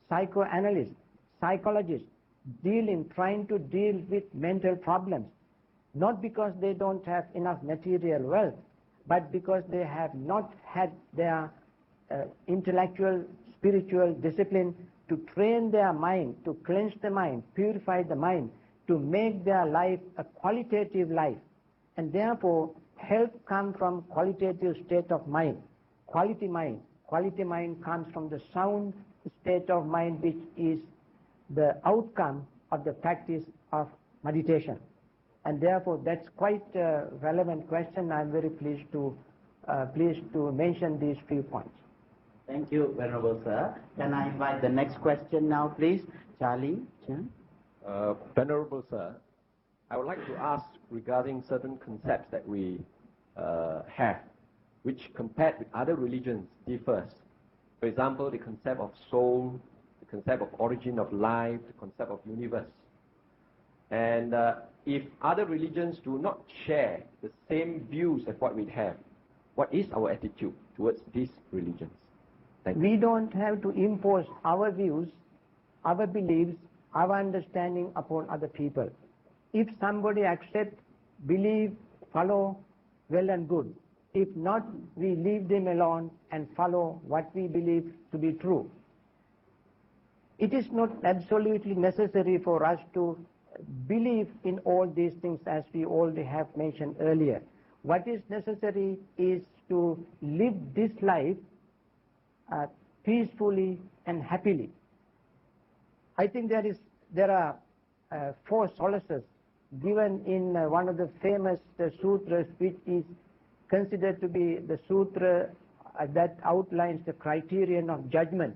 psychoanalysts, psychologists, trying to deal with mental problems, not because they don't have enough material wealth, but because they have not had their intellectual, spiritual discipline to train their mind, to cleanse the mind, purify the mind, to make their life a qualitative life. And therefore, health comes from qualitative state of mind, quality mind. Quality mind comes from the sound state of mind, which is the outcome of the practice of meditation. And therefore, that's quite a relevant question. I'm very pleased to mention these few points. Thank you, Venerable Sir. Can I invite the next question now, please? Charlie? Venerable Sir, I would like to ask regarding certain concepts that we have, which compared with other religions differs. For example, the concept of soul, the concept of origin of life, the concept of universe. And if other religions do not share the same views as what we have, what is our attitude towards these religions? Thank you. We don't have to impose our views, our beliefs, our understanding upon other people. If somebody accepts, believe, follow, well and good. If not, we leave them alone and follow what we believe to be true. It is not absolutely necessary for us to believe in all these things as we already have mentioned earlier. What is necessary is to live this life peacefully and happily. I think there are 4 solaces given in one of the famous sutras, which is considered to be the sutra that outlines the criterion of judgment.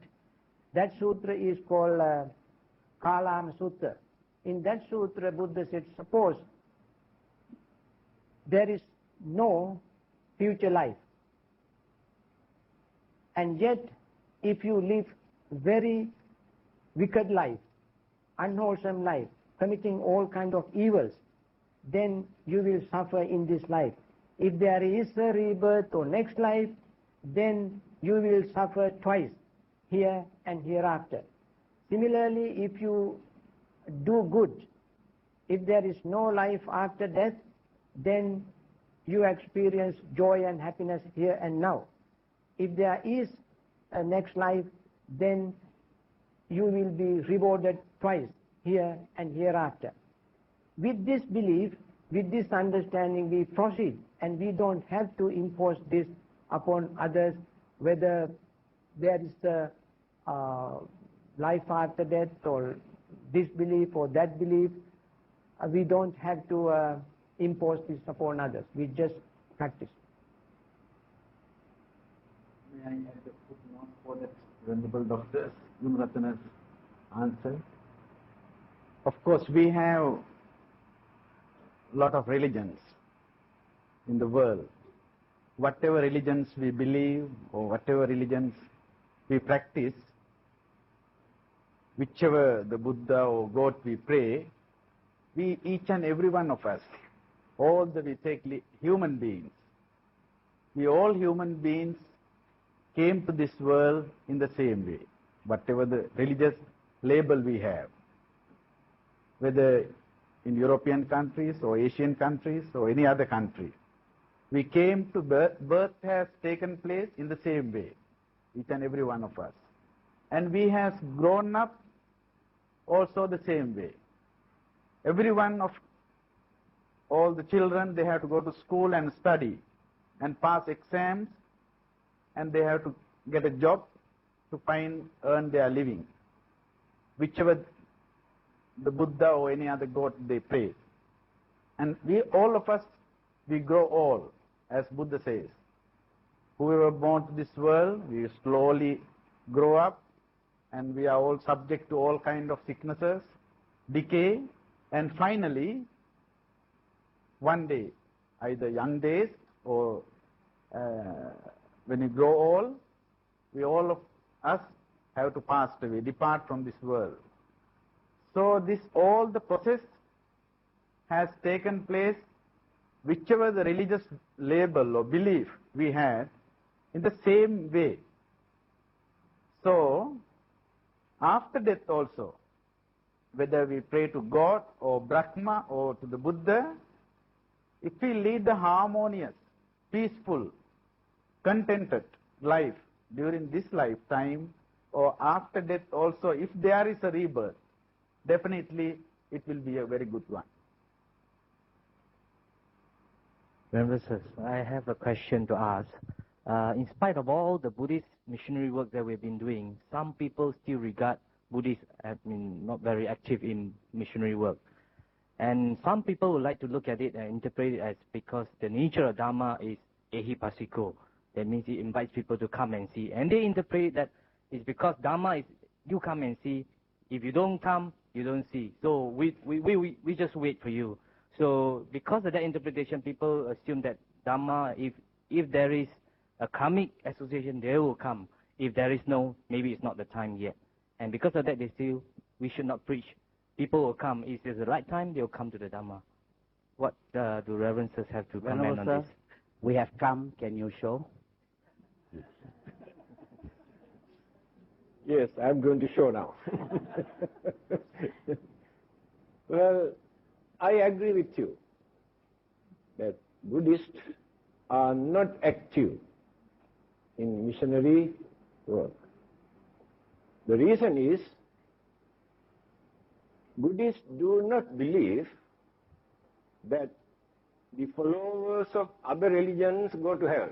That sutra is called Kalama Sutra. In that sutra, Buddha said, suppose there is no future life. And yet, if you live very wicked life, unwholesome life, committing all kinds of evils, then you will suffer in this life. If there is a rebirth or next life, then you will suffer twice, here and hereafter. Similarly, if you do good, if there is no life after death, then you experience joy and happiness here and now. If there is a next life, then you will be rewarded twice, here and hereafter. With this belief, with this understanding, we proceed, and we don't have to impose this upon others, whether there is a life after death or this belief or that belief. We don't have to impose this upon others. We just practice. May I add a footnote for that Venerable Dr. Gumratana's answer? Of course, we have a lot of religions in the world. Whatever religions we believe or whatever religions we practice, whichever the Buddha or God we pray, we, each and every one of us, all the we take human beings, we all human beings came to this world in the same way, whatever the religious label we have, whether in European countries or Asian countries or any other country. We came to birth has taken place in the same way, each and every one of us. And we have grown up also the same way. Every one of all the children, they have to go to school and study and pass exams, and they have to get a job to earn their living, whichever the Buddha or any other God they pray. And we, all of us, we grow old, as Buddha says. Whoever born to this world, we slowly grow up, and we are all subject to all kind of sicknesses, decay, and finally, one day, either young days or when you grow old, we all of us have to pass away, depart from this world. So this, all the process has taken place, whichever the religious label or belief we had, in the same way. So, after death also, whether we pray to God or Brahma or to the Buddha, if we lead a harmonious, peaceful, contented life during this lifetime or after death also, if there is a rebirth, definitely it will be a very good one. Reverend Sirs, I have a question to ask. In spite of all the Buddhist missionary work that we've been doing, some people still regard Buddhists as not very active in missionary work. And some people would like to look at it and interpret it as because the nature of Dhamma is ehipassiko. That means it invites people to come and see. And they interpret that it's because Dhamma is you come and see. If you don't come, you don't see. So we just wait for you. So because of that interpretation, people assume that Dhamma, if there is a karmic association, they will come. If there is no, maybe it's not the time yet. And because of that, they feel we should not preach. People will come. If it's the right time, they'll come to the Dhamma. What do Reverend Sirs have to comment on this? We have come. Can you show? Yes, I'm going to show now. Well, I agree with you that Buddhists are not active in missionary work. The reason is Buddhists do not believe that the followers of other religions go to hell.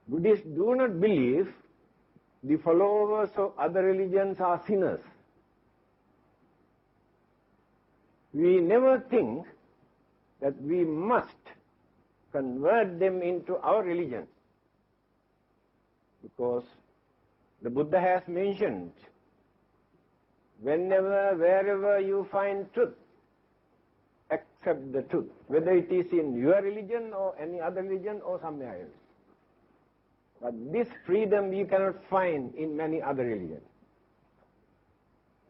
Buddhists do not believe the followers of other religions are sinners. We never think that we must convert them into our religion, because the Buddha has mentioned, whenever, wherever you find truth, accept the truth, whether it is in your religion or any other religion or somewhere else. But this freedom we cannot find in many other religions.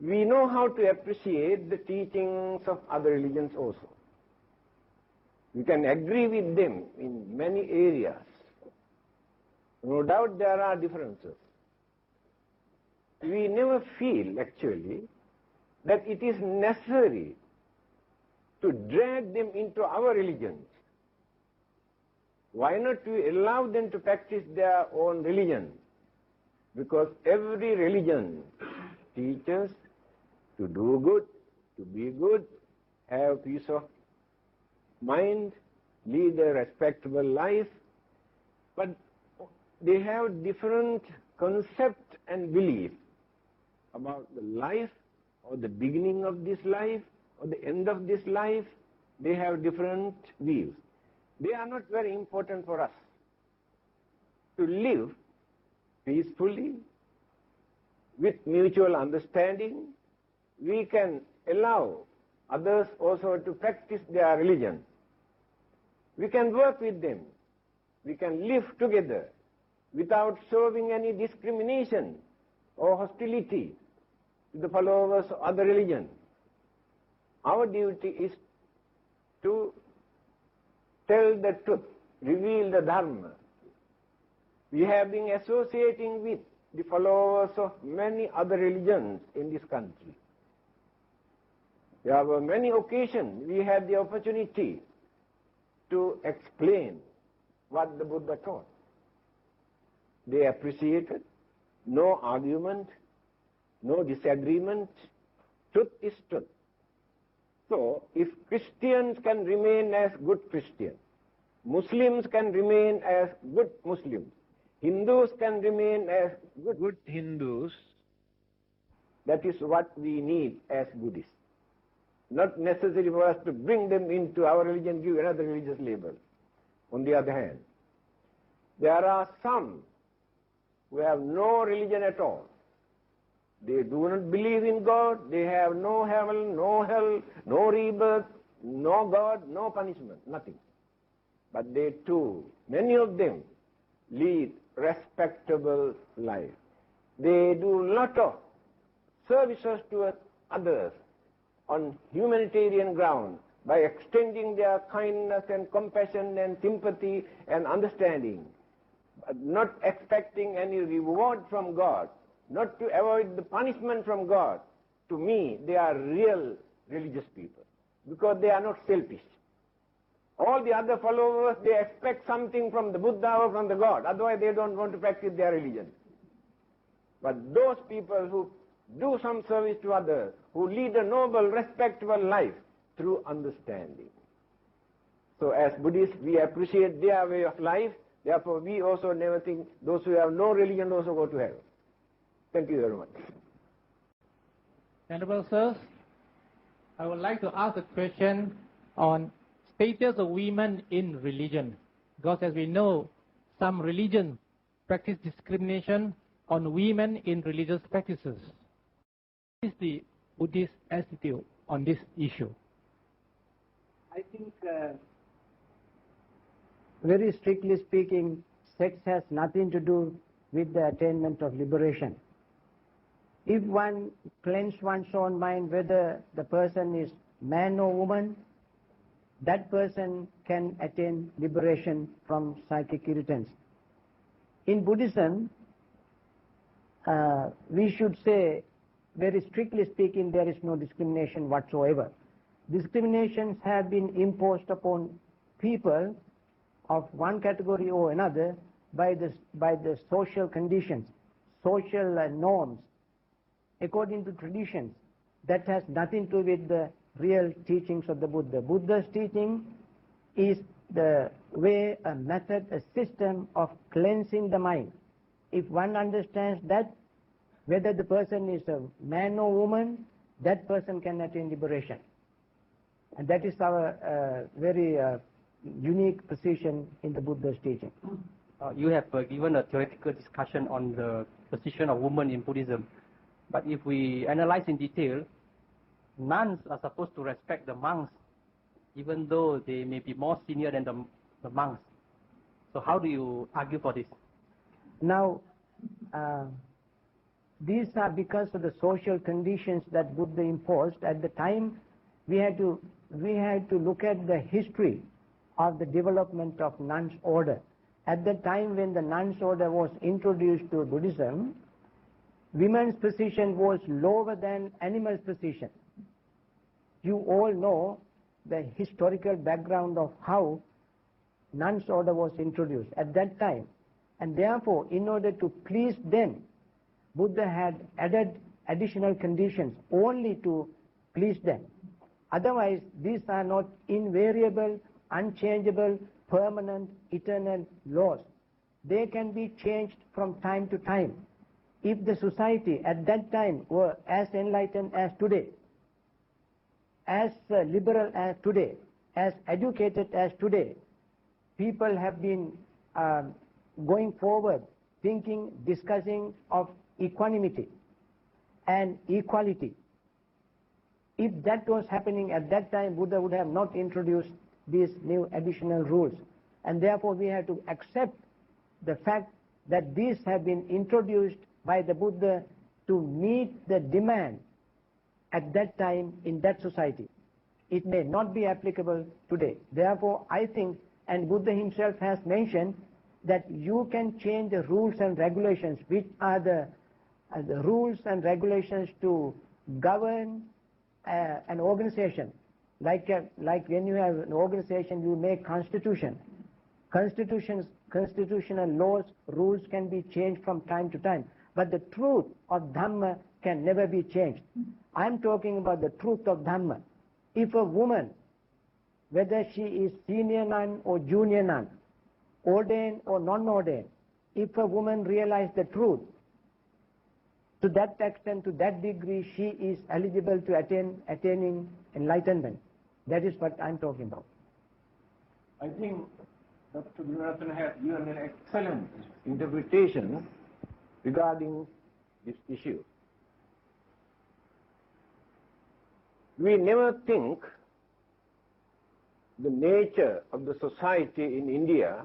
We know how to appreciate the teachings of other religions also. We can agree with them in many areas. No doubt there are differences. We never feel actually that it is necessary to drag them into our religions. Why not we allow them to practice their own religion? Because every religion teaches to do good, to be good, have peace of mind, lead a respectable life, but they have different concept and belief about the life, or the beginning of this life, or the end of this life. They have different views. They are not very important for us. To live peacefully, with mutual understanding, we can allow others also to practice their religion. We can work with them. We can live together without showing any discrimination or hostility to the followers of other religions. Our duty is to tell the truth, reveal the Dhamma. We have been associating with the followers of many other religions in this country. There were many occasions we had the opportunity to explain what the Buddha taught. They appreciated, no argument, no disagreement, truth is truth. So, if Christians can remain as good Christians, Muslims can remain as good Muslims, Hindus can remain as good Hindus, that is what we need as Buddhists. Not necessary for us to bring them into our religion, give another religious label. On the other hand, there are some who have no religion at all. They do not believe in God, they have no heaven, no hell, no rebirth, no God, no punishment, nothing. But they too, many of them, lead respectable life. They do a lot of services to others on humanitarian ground by extending their kindness and compassion and sympathy and understanding, but not expecting any reward from God, not to avoid the punishment from God. To me, they are real religious people, because they are not selfish. All the other followers, they expect something from the Buddha or from the God, otherwise they don't want to practice their religion. But those people who do some service to others, who lead a noble, respectable life through understanding. So as Buddhists, we appreciate their way of life, therefore we also never think those who have no religion also go to hell. Thank you very much. Venerable Sirs, I would like to ask a question on status of women in religion. Because as we know, some religions practice discrimination on women in religious practices. What is the Buddhist attitude on this issue? I think, very strictly speaking, sex has nothing to do with the attainment of liberation. If one cleanses one's own mind, whether the person is man or woman, that person can attain liberation from psychic irritants. In Buddhism, we should say, very strictly speaking, there is no discrimination whatsoever. Discriminations have been imposed upon people of one category or another by the social conditions, social norms, according to traditions. That has nothing to do with the real teachings of the Buddha. Buddha's teaching is the way, a method, a system of cleansing the mind. If one understands that, whether the person is a man or woman, that person can attain liberation. And that is our very unique position in the Buddha's teaching. You have given a theoretical discussion on the position of women in Buddhism. But if we analyze in detail, nuns are supposed to respect the monks, even though they may be more senior than the monks. So how do you argue for this? Now, these are because of the social conditions that Buddha imposed. At the time, we had to look at the history of the development of nuns' order. At the time when the nuns' order was introduced to Buddhism, women's position was lower than animals' position. You all know the historical background of how nuns' order was introduced at that time. And therefore, in order to please them, Buddha had added additional conditions only to please them. Otherwise, these are not invariable, unchangeable, permanent, eternal laws. They can be changed from time to time. If the society at that time were as enlightened as today, as liberal as today, as educated as today, people have been going forward, thinking, discussing of equanimity and equality. If that was happening at that time, Buddha would have not introduced these new additional rules. And therefore we have to accept the fact that these have been introduced by the Buddha to meet the demand at that time in that society. It may not be applicable today. Therefore, I think, and Buddha himself has mentioned, that you can change the rules and regulations, which are the rules and regulations to govern an organization. Like when you have an organization, you make constitution. Constitutional laws, rules can be changed from time to time. But the truth of Dhamma can never be changed. I'm talking about the truth of Dhamma. If a woman, whether she is senior nun or junior nun, ordained or non-ordained, if a woman realizes the truth, to that extent, to that degree, she is eligible to attaining enlightenment. That is what I'm talking about. I think Dr. Gunathan has given an excellent interpretation regarding this issue. We never think the nature of the society in India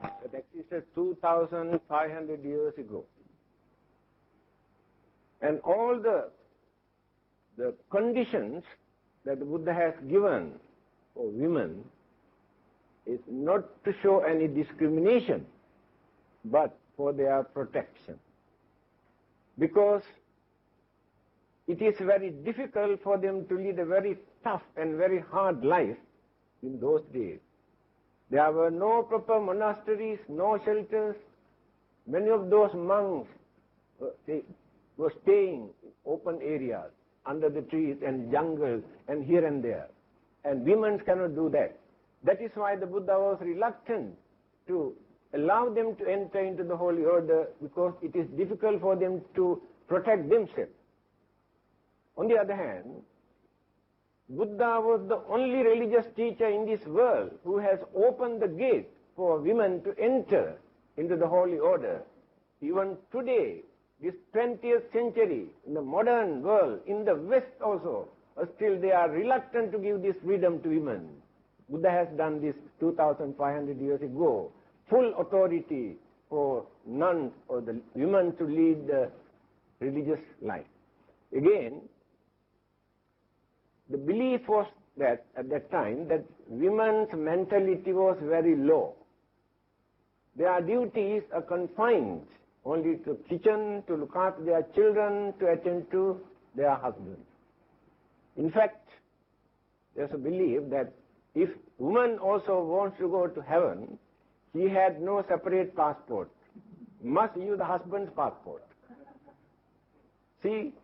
that existed 2,500 years ago. And all the conditions that the Buddha has given for women is not to show any discrimination, but for their protection. Because it is very difficult for them to lead a very tough and very hard life in those days. There were no proper monasteries, no shelters. Many of those monks were staying in open areas, under the trees and jungle and here and there. And women cannot do that. That is why the Buddha was reluctant to allow them to enter into the holy order, because it is difficult for them to protect themselves. On the other hand, Buddha was the only religious teacher in this world who has opened the gate for women to enter into the holy order. Even today, this 20th century, in the modern world, in the West also, still they are reluctant to give this freedom to women. Buddha has done this 2,500 years ago. Full authority for nuns or the women to lead the religious life. Again, the belief was that at that time that women's mentality was very low. Their duties are confined only to kitchen, to look after their children, to attend to their husbands. In fact, there's a belief that if woman also wants to go to heaven, she had no separate passport, must use the husband's passport. See,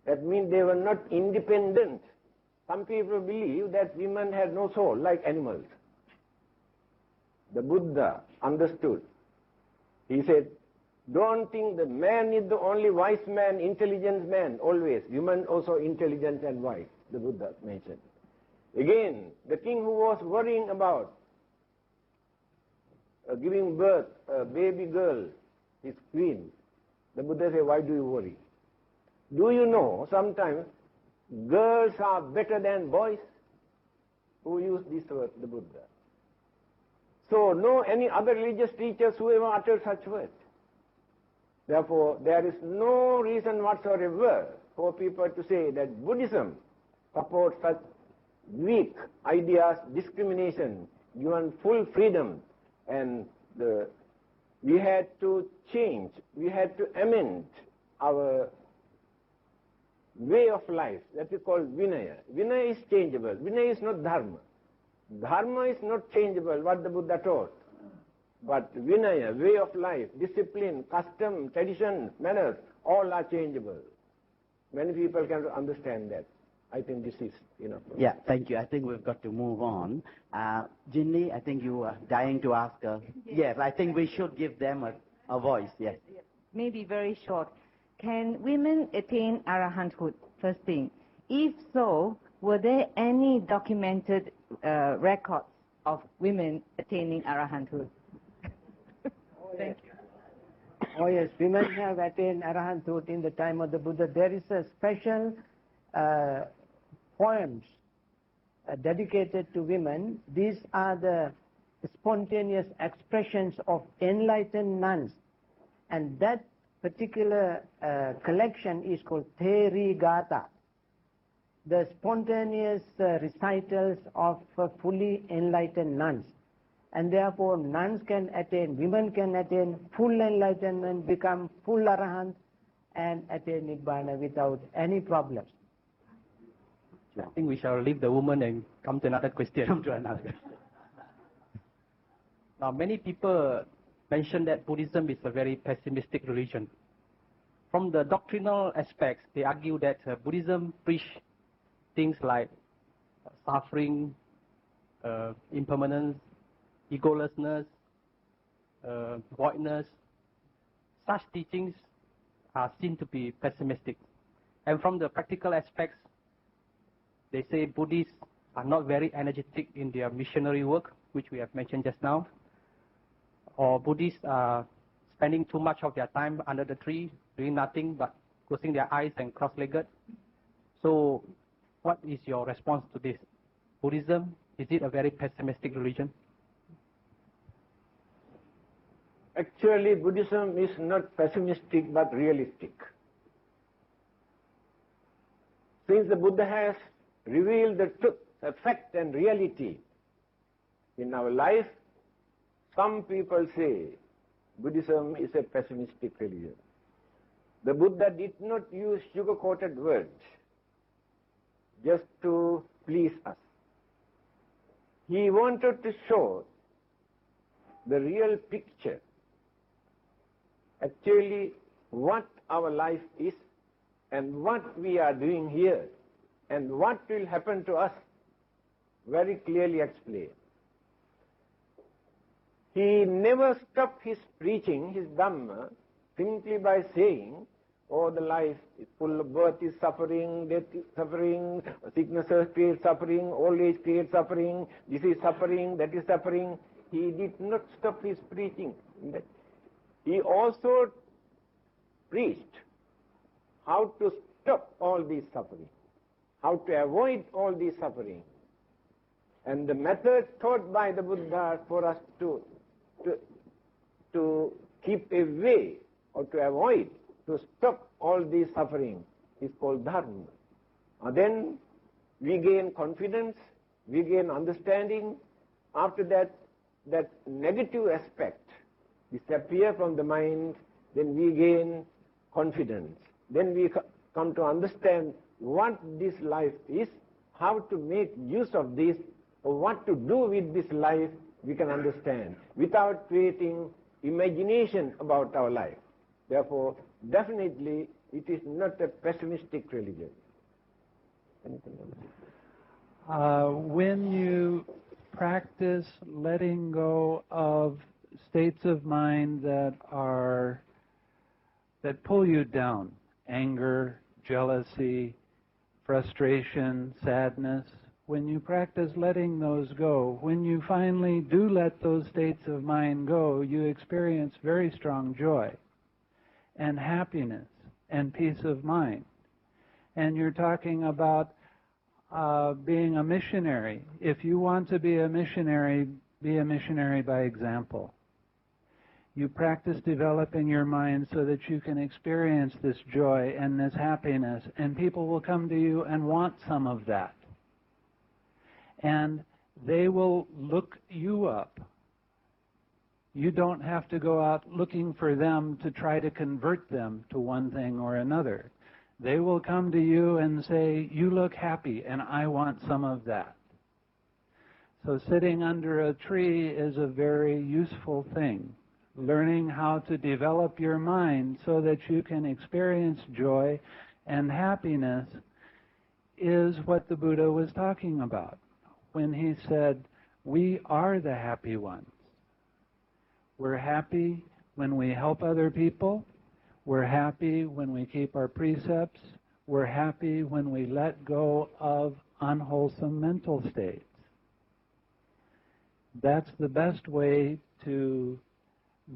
that means they were not independent. Some people believe that women had no soul, like animals. The Buddha understood. He said, don't think the man is the only wise man, intelligent man, always. Women also intelligent and wise, the Buddha mentioned. Again, the king who was worrying about giving birth a baby girl, his queen, the Buddha said, why do you worry? Do you know sometimes girls are better than boys? Who used this word, the Buddha? So no any other religious teachers who ever uttered such words. Therefore, there is no reason whatsoever for people to say that Buddhism supports such weak ideas, discrimination, given full freedom, and we had to change, we had to amend our way of life. That is called Vinaya. Vinaya is changeable. Vinaya is not Dharma. Dharma is not changeable, what the Buddha taught. But Vinaya, way of life, discipline, custom, tradition, manners, all are changeable. Many people can understand that. I think this is enough. Yeah, thank you. I think we've got to move on. Jinny, I think you are dying to ask. Yes, I think we should give them a voice. Yes. Maybe very short. Can women attain arahanthood? First thing. If so, were there any documented records of women attaining arahanthood? Thank you. Oh yes, women have attained arahanthood in the time of the Buddha. There is a special poems dedicated to women. These are the spontaneous expressions of enlightened nuns, and that particular collection is called Therigata, the spontaneous recitals of fully enlightened nuns. And therefore nuns can attain, women can attain full enlightenment, become full arahant, and attain Nibbana without any problems. I think we shall leave the woman and come to another question. Now, many people mention that Buddhism is a very pessimistic religion. From the doctrinal aspects, they argue that Buddhism preach things like suffering, impermanence, egolessness, voidness. Such teachings are seen to be pessimistic. And from the practical aspects, they say Buddhists are not very energetic in their missionary work, which we have mentioned just now. Or Buddhists are spending too much of their time under the tree, doing nothing but closing their eyes and cross-legged. So what is your response to this? Buddhism, is it a very pessimistic religion? Actually, Buddhism is not pessimistic but realistic. Since the Buddha has revealed the truth, the fact and reality in our life, some people say Buddhism is a pessimistic religion. The Buddha did not use sugar-coated words just to please us. He wanted to show the real picture, actually what our life is and what we are doing here and what will happen to us, very clearly explained. He never stopped his preaching, his Dhamma, simply by saying, oh, the life is full of birth is suffering, death is suffering, sicknesses create suffering, old age creates suffering, this is suffering, that is suffering. He did not stop his preaching. He also preached how to stop all these suffering, how to avoid all these suffering. And the method taught by the Buddha for us to keep away or to avoid, to stop all these suffering is called Dharma. And then we gain confidence, we gain understanding. After that, that negative aspect disappear from the mind, then we gain confidence. Then we come to understand what this life is, how to make use of this, or what to do with this life, we can understand without creating imagination about our life. Therefore, definitely it is not a pessimistic religion. Anything else? When you practice letting go of states of mind that pull you down, anger, jealousy, frustration, sadness, when you practice letting those go, when you finally do let those states of mind go, you experience very strong joy and happiness and peace of mind. And you're talking about being a missionary. If you want to be a missionary by example. You practice developing your mind so that you can experience this joy and this happiness, and people will come to you and want some of that. And they will look you up. You don't have to go out looking for them to try to convert them to one thing or another. They will come to you and say, you look happy and I want some of that. So sitting under a tree is a very useful thing. Learning how to develop your mind so that you can experience joy and happiness is what the Buddha was talking about when he said, we are the happy ones. We're happy when we help other people. We're happy when we keep our precepts. We're happy when we let go of unwholesome mental states. That's the best way to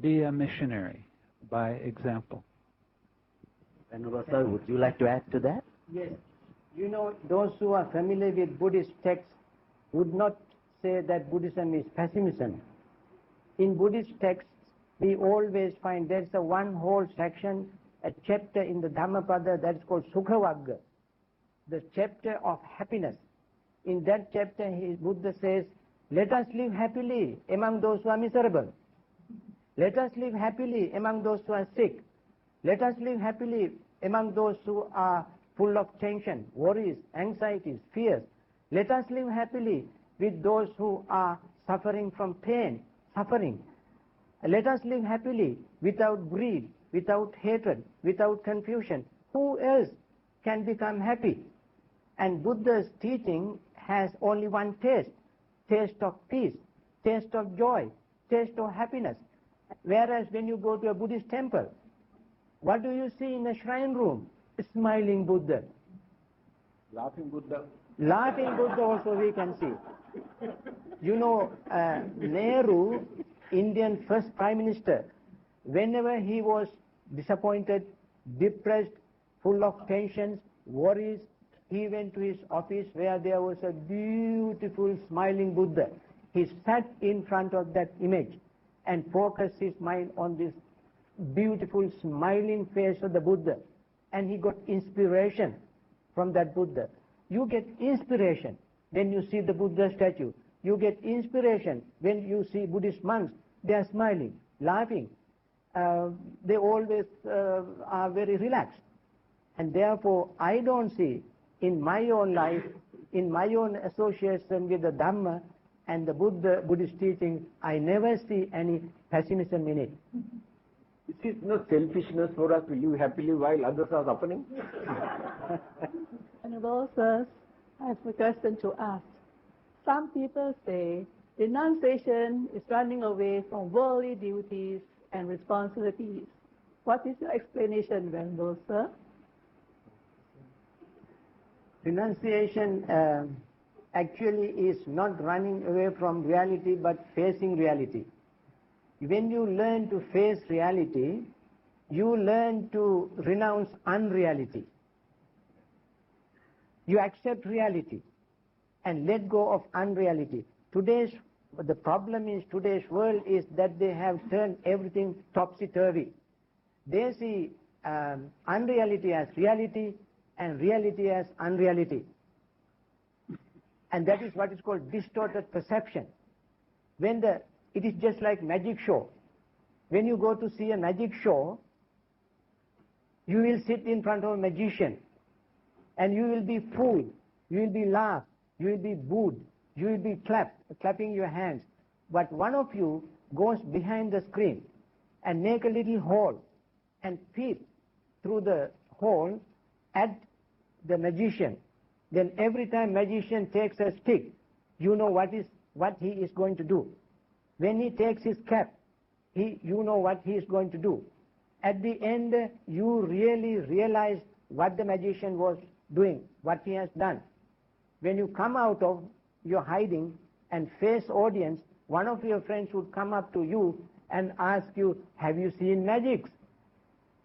be a missionary, by example. Venerable Sir, would you like to add to that? Yes. You know, those who are familiar with Buddhist texts would not say that Buddhism is pessimism. In Buddhist texts, we always find there's a one whole section, a chapter in the Dhammapada that's called Sukhavagga, the chapter of happiness. In that chapter, Buddha says, let us live happily among those who are miserable. Let us live happily among those who are sick. Let us live happily among those who are full of tension, worries, anxieties, fears. Let us live happily with those who are suffering from pain, suffering. Let us live happily without greed, without hatred, without confusion. Who else can become happy? And Buddha's teaching has only one taste, taste of peace, taste of joy, taste of happiness. Whereas when you go to a Buddhist temple, what do you see in a shrine room? A smiling Buddha. Laughing Buddha. Laughing Buddha also we can see. You know, Nehru, Indian first Prime Minister, whenever he was disappointed, depressed, full of tensions, worries, he went to his office where there was a beautiful smiling Buddha. He sat in front of that image and focused his mind on this beautiful smiling face of the Buddha, and he got inspiration from that Buddha. You get inspiration when you see the Buddha statue. You get inspiration when you see Buddhist monks. They are smiling, laughing. They always are very relaxed. And therefore, I don't see in my own life, in my own association with the Dhamma and the Buddhist teaching, I never see any pessimism in it. Is it not selfishness for us to live happily while others are suffering? Venerable Sirs, I have a question to ask. Some people say renunciation is running away from worldly duties and responsibilities. What is your explanation, Venerable Sir? Renunciation actually is not running away from reality but facing reality. When you learn to face reality, you learn to renounce unreality. You accept reality and let go of unreality. The problem is today's world is that they have turned everything topsy-turvy. They see unreality as reality and reality as unreality. And that is what is called distorted perception. It is just like magic show. When you go to see a magic show, you will sit in front of a magician and you will be fooled, you will be laughed, you will be booed, you will be clapping your hands. But one of you goes behind the screen and make a little hole and peep through the hole at the magician. Then every time magician takes a stick, you know what he is going to do. When he takes his cap, you know what he is going to do. At the end, you really realize what the magician was doing, what he has done. When you come out of your hiding and face audience, one of your friends would come up to you and ask you, have you seen magics?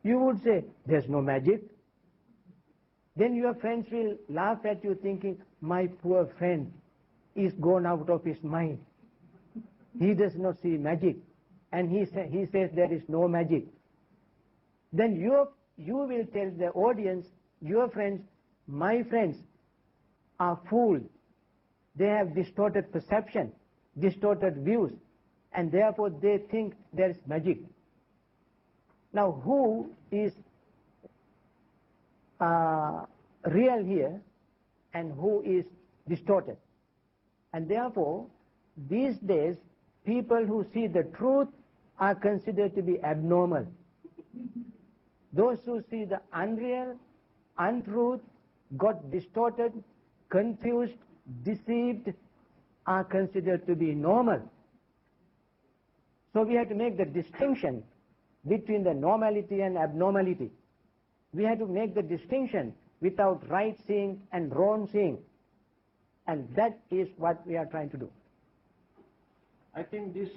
You would say, there's no magic. Then your friends will laugh at you thinking, my poor friend is gone out of his mind. He does not see magic. and he says there is no magic, then you will tell the audience, your friends, my friends are fooled. They have distorted perception, distorted views, and therefore they think there is magic. Now, who is real here and who is distorted? And therefore, these days, people who see the truth are considered to be abnormal. Those who see the unreal, untruth, got distorted, confused, deceived, are considered to be normal. So we have to make the distinction between the normality and abnormality. We have to make the distinction without right seeing and wrong seeing. And that is what we are trying to do. I think this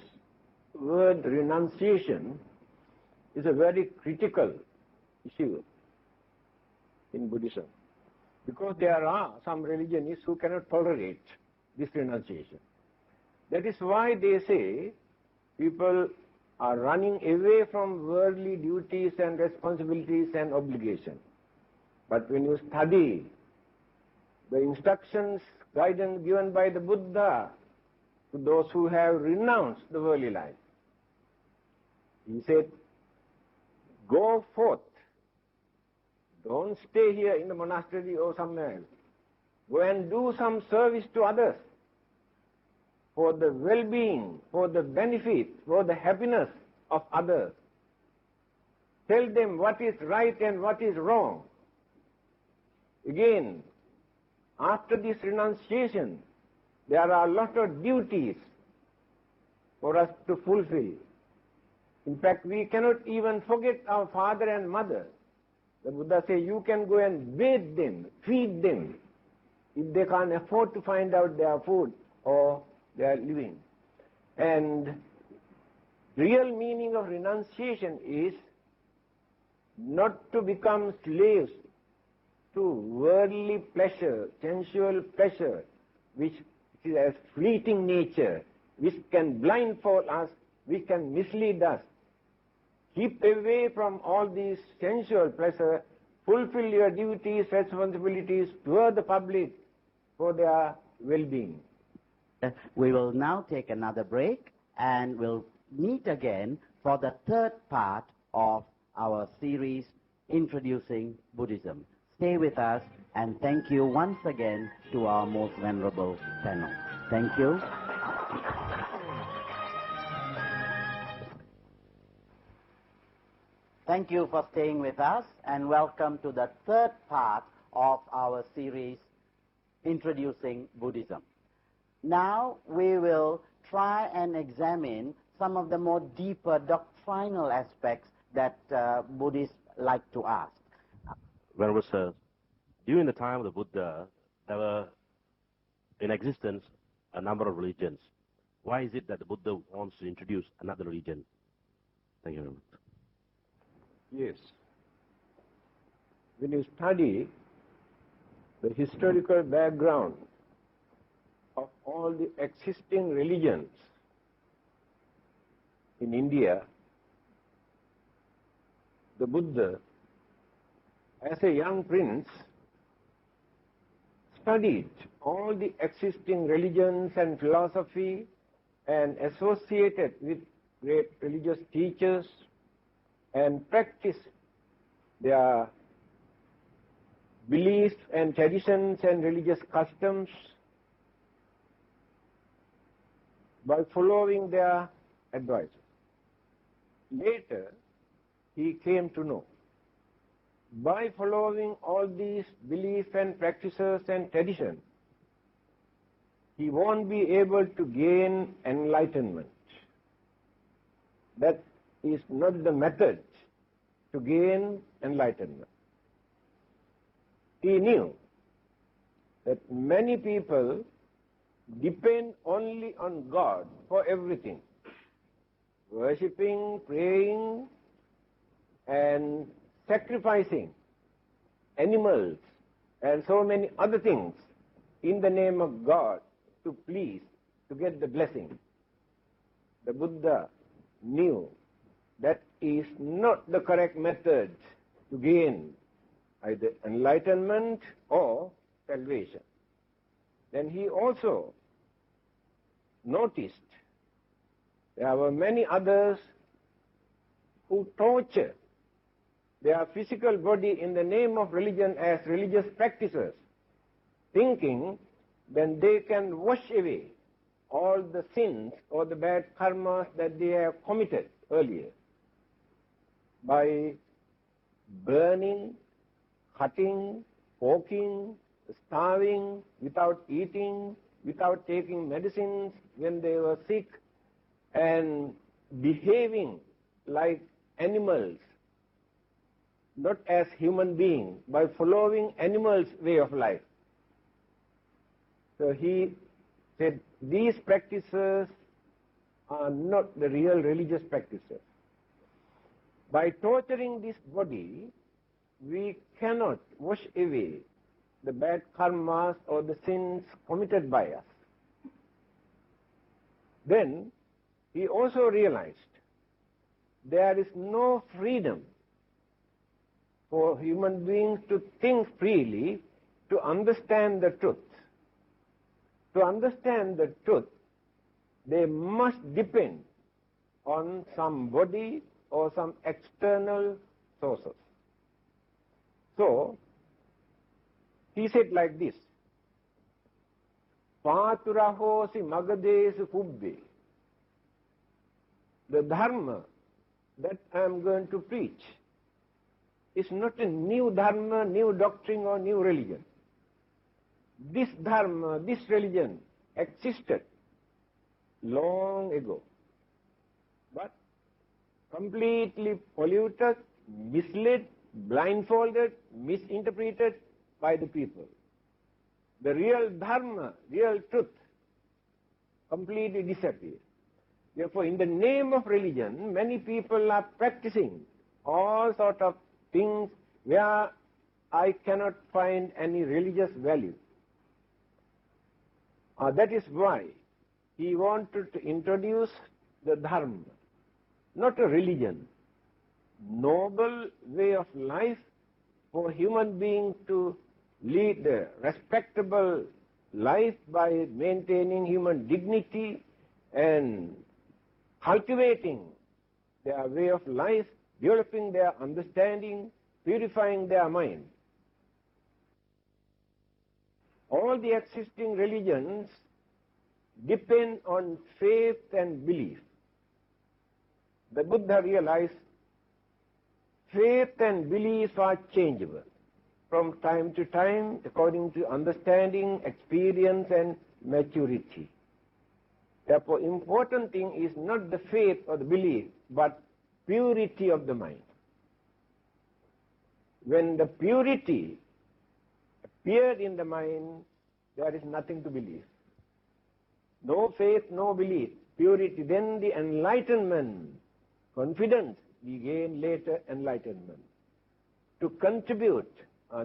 word renunciation is a very critical issue in Buddhism, because there are some religionists who cannot tolerate this renunciation. That is why they say people are running away from worldly duties and responsibilities and obligations. But when you study the instructions, guidance given by the Buddha to those who have renounced the worldly life, he said, go forth. Don't stay here in the monastery or somewhere else. Go and do some service to others for the well-being, for the benefit, for the happiness of others. Tell them what is right and what is wrong. Again, after this renunciation, there are a lot of duties for us to fulfill. In fact, we cannot even forget our father and mother. The Buddha says you can go and bathe them, feed them, if they can't afford to find out their food or their living. And real meaning of renunciation is not to become slaves to worldly pleasure, sensual pleasure, which is a fleeting nature, which can blindfold us, which can mislead us. Keep away from all these sensual pleasure, fulfill your duties, responsibilities toward the public for their well-being. We will now take another break and we'll meet again for the third part of our series, Introducing Buddhism. Stay with us, and thank you once again to our most venerable panel. Thank you. Thank you for staying with us, and welcome to the third part of our series, Introducing Buddhism. Now we will try and examine some of the more deeper doctrinal aspects that Buddhists like to ask. Venerable Sir, during the time of the Buddha, there were in existence a number of religions. Why is it that the Buddha wants to introduce another religion? Thank you very much. Yes. When you study the historical background of all the existing religions in India, the Buddha, as a young prince, studied all the existing religions and philosophy and associated with great religious teachers and practiced their beliefs and traditions and religious customs by following their advice. Later, he came to know, by following all these beliefs and practices and traditions, he won't be able to gain enlightenment. That is not the method to gain enlightenment. He knew that many people depend only on God for everything, worshipping, praying, and sacrificing animals and so many other things in the name of God to please, to get the blessing. The Buddha knew that is not the correct method to gain either enlightenment or salvation. Then he also noticed there were many others who torture their physical body in the name of religion as religious practices, thinking then they can wash away all the sins or the bad karmas that they have committed earlier by burning, cutting, poking, starving, without eating, without taking medicines when they were sick, and behaving like animals, not as human beings, by following animals' way of life. So he said these practices are not the real religious practices. By torturing this body, we cannot wash away the bad karmas or the sins committed by us. Then he also realized there is no freedom for human beings to think freely, to understand the truth. To understand the truth, they must depend on somebody or some external sources. So, he said like this, Paturahosi magadesu kubbe. The Dharma that I am going to preach is not a new Dharma, new doctrine or new religion. This Dharma, this religion existed long ago, but completely polluted, misled, blindfolded, misinterpreted by the people. The real Dharma, real truth, completely disappeared. Therefore, in the name of religion, many people are practicing all sorts of things where I cannot find any religious value. That is why he wanted to introduce the Dharma, not a religion, noble way of life for human beings to lead a respectable life by maintaining human dignity and cultivating their way of life, developing their understanding, purifying their mind. All the existing religions depend on faith and belief. The Buddha realized faith and belief are changeable from time to time according to understanding, experience and maturity. Therefore, important thing is not the faith or the belief, but purity of the mind. When the purity appeared in the mind, there is nothing to believe. No faith, no belief, purity, then the enlightenment, confidence, we gain later enlightenment. To contribute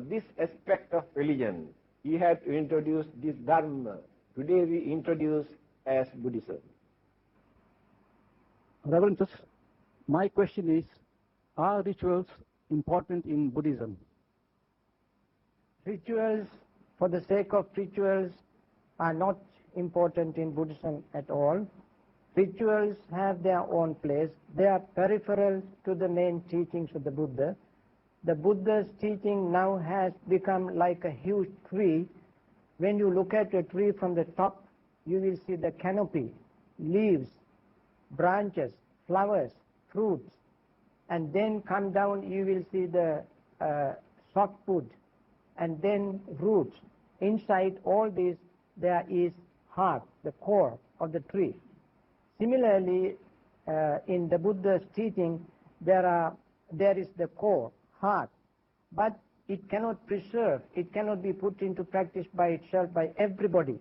this aspect of religion, he had to introduce this Dharma. Today we introduce as Buddhism. Reverend, my question is, are rituals important in Buddhism? Rituals, for the sake of rituals, are not important in Buddhism at all. Rituals have their own place. They are peripheral to the main teachings of the Buddha. The Buddha's teaching now has become like a huge tree. When you look at a tree from the top, you will see the canopy, leaves, branches, flowers, fruits, and then come down, you will see the softwood, and then roots. Inside all this, there is heart, the core of the tree. Similarly, in the Buddha's teaching, there is the core, heart, but it cannot preserve, it cannot be put into practice by itself by everybody.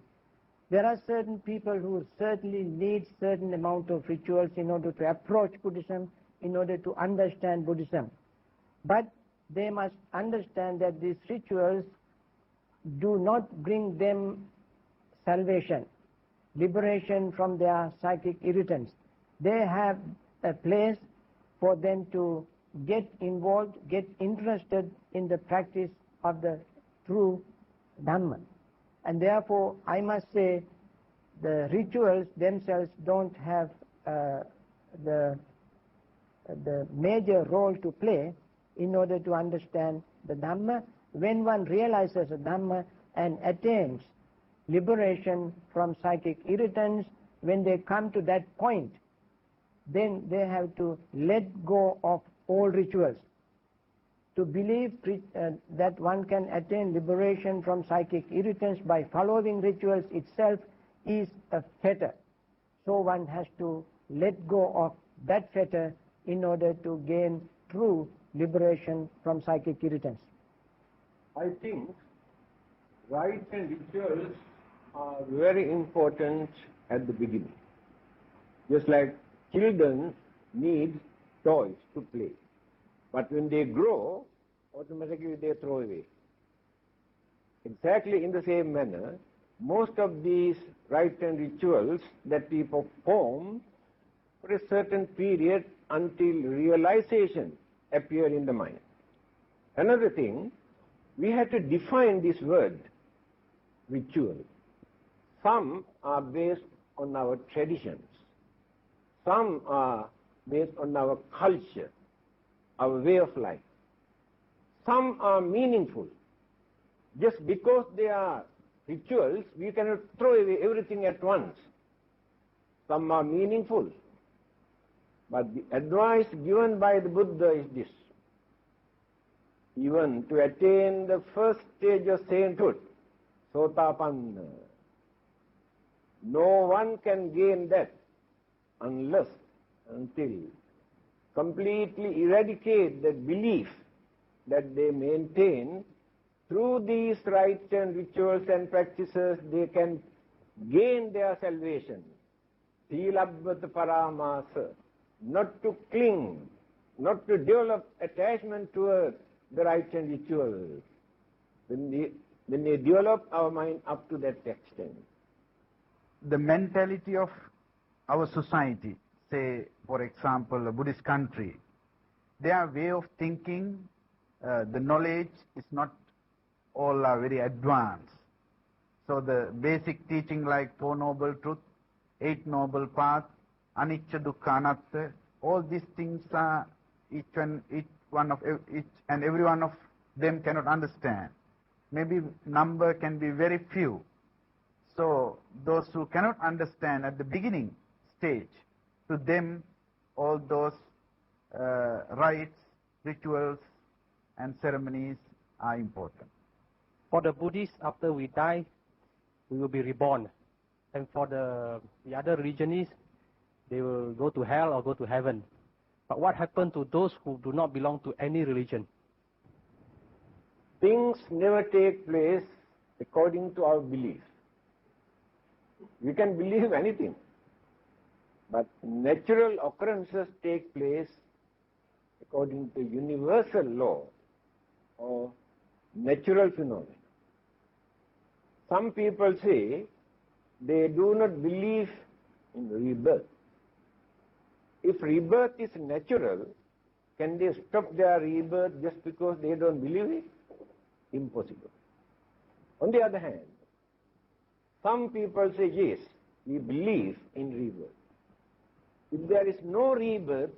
There are certain people who certainly need certain amount of rituals in order to approach Buddhism, in order to understand Buddhism. But they must understand that these rituals do not bring them salvation, liberation from their psychic irritants. They have a place for them to get involved, get interested in the practice of the true Dhamma. And therefore, I must say, the rituals themselves don't have the major role to play in order to understand the Dhamma. When one realizes the Dhamma and attains liberation from psychic irritants, when they come to that point, then they have to let go of all rituals. To believe that one can attain liberation from psychic irritants by following rituals itself is a fetter. So one has to let go of that fetter in order to gain true liberation from psychic irritants. I think rites and rituals are very important at the beginning. Just like children need toys to play. But when they grow, automatically they throw away. Exactly in the same manner, most of these rites and rituals that we perform for a certain period until realization appear in the mind. Another thing, we have to define this word, ritual. Some are based on our traditions. Some are based on our culture, our way of life. Some are meaningful. Just because they are rituals, we cannot throw away everything at once. Some are meaningful. But the advice given by the Buddha is this. Even to attain the first stage of sainthood, Sotapanna, no one can gain that until completely eradicate the belief that they maintain. Through these rites and rituals and practices, they can gain their salvation. Silabhata paramasa, not to cling, not to develop attachment towards the rites and rituals. When they develop our mind up to that extent. The mentality of our society, say for example a Buddhist country, their way of thinking, the knowledge is not all are very advanced. So the basic teaching like Four Noble Truths, Eight Noble Paths, Anicca Dukkha Anatta, all these things are each and every one of them cannot understand. Maybe number can be very few. So those who cannot understand at the beginning stage, to them all those rites, rituals and ceremonies are important. For the Buddhists, after we die, we will be reborn. And for the other religionists, they will go to hell or go to heaven. But what happened to those who do not belong to any religion? Things never take place according to our belief. We can believe anything, but natural occurrences take place according to universal law or natural phenomena. Some people say they do not believe in rebirth. If rebirth is natural, can they stop their rebirth just because they don't believe it? Impossible. On the other hand, some people say, yes, we believe in rebirth. If there is no rebirth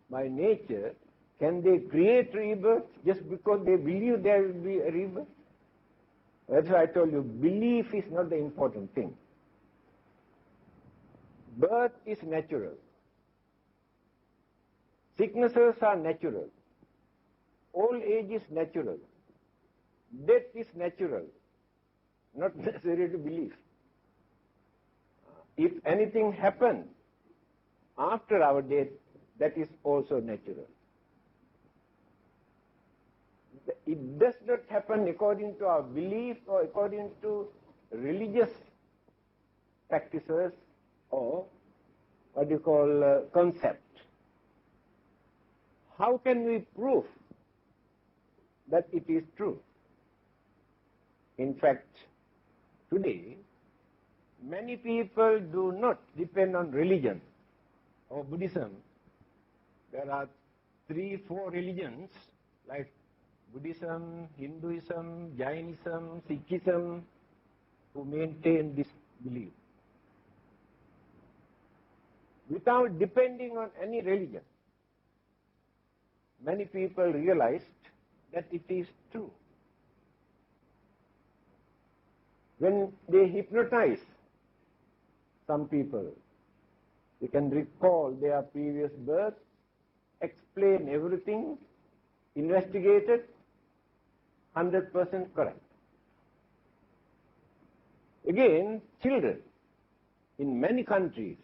by nature, can they create rebirth just because they believe there will be a rebirth? That's why I told you, belief is not the important thing. Birth is natural. Sicknesses are natural. Old age is natural. Death is natural. Not necessary to believe. If anything happens after our death, that is also natural. It does not happen according to our belief or according to religious practices or what you call concept. How can we prove that it is true? In fact, today, many people do not depend on religion or Buddhism there are 3-4 religions like Buddhism, Hinduism, Jainism, Sikhism, who maintain this belief. Without depending on any religion, many people realized that it is true. When they hypnotize some people, they can recall their previous birth, explain everything, investigate it, 100% correct. Again, children in many countries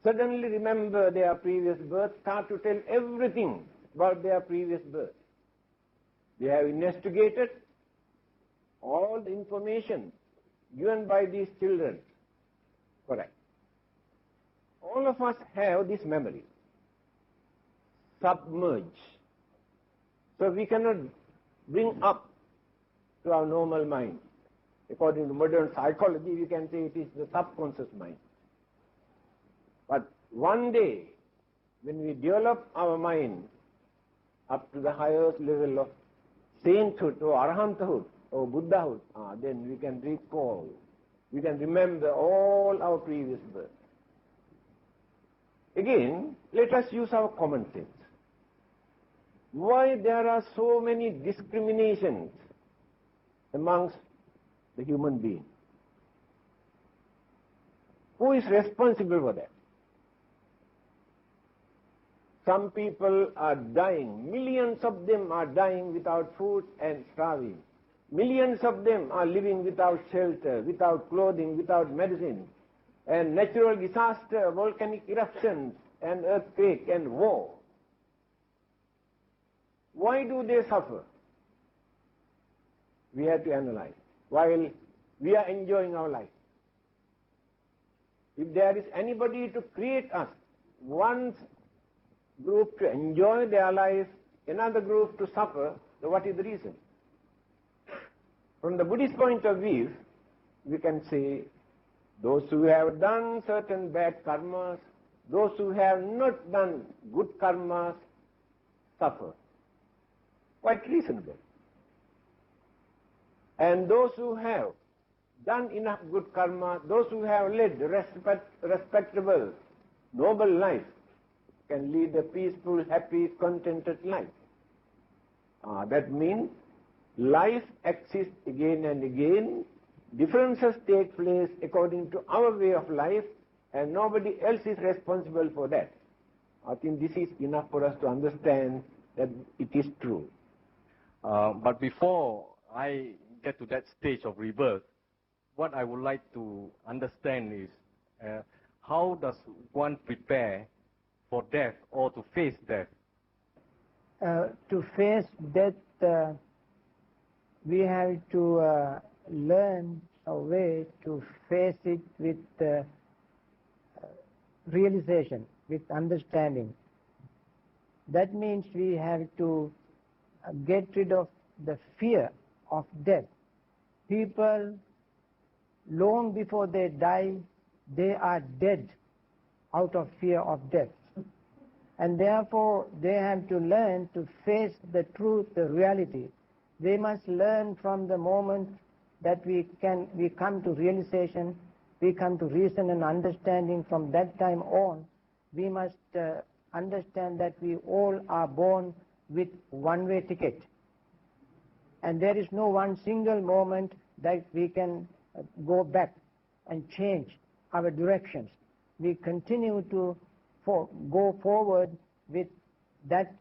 suddenly remember their previous birth, start to tell everything about their previous birth. They have investigated all the information given by these children correct. All of us have this memory, submerged. So we cannot bring up to our normal mind. According to modern psychology, we can say it is the subconscious mind. But one day, when we develop our mind up to the highest level of sainthood or arahanthood or Buddhahood, then we can recall, we can remember all our previous births. Again, let us use our common sense. Why there are so many discriminations amongst the human beings? Who is responsible for that? Some people are dying, millions of them are dying without food and starving. Millions of them are living without shelter, without clothing, without medicine. And natural disaster, volcanic eruptions, and earthquake and war. Why do they suffer? We have to analyze. While we are enjoying our life, if there is anybody to create us, one group to enjoy their life, another group to suffer, then what is the reason? From the Buddhist point of view, we can say those who have done certain bad karmas, those who have not done good karmas suffer. Quite reasonable. And those who have done enough good karma, those who have led respectable, noble life, can lead a peaceful, happy, contented life. That means life exists again and again, differences take place according to our way of life, and nobody else is responsible for that. I think this is enough for us to understand that it is true. But before I get to that stage of rebirth, what I would like to understand is how does one prepare for death or to face death? To face death, we have to learn a way to face it with realization, with understanding. That means we have to get rid of the fear of death. People, long before they die, they are dead out of fear of death. And therefore, they have to learn to face the truth, the reality. They must learn from the moment that we come to realization, we come to reason and understanding. From that time on, we must understand that we all are born with one-way ticket. And there is no one single moment that we can go back and change our directions. We continue to go forward with that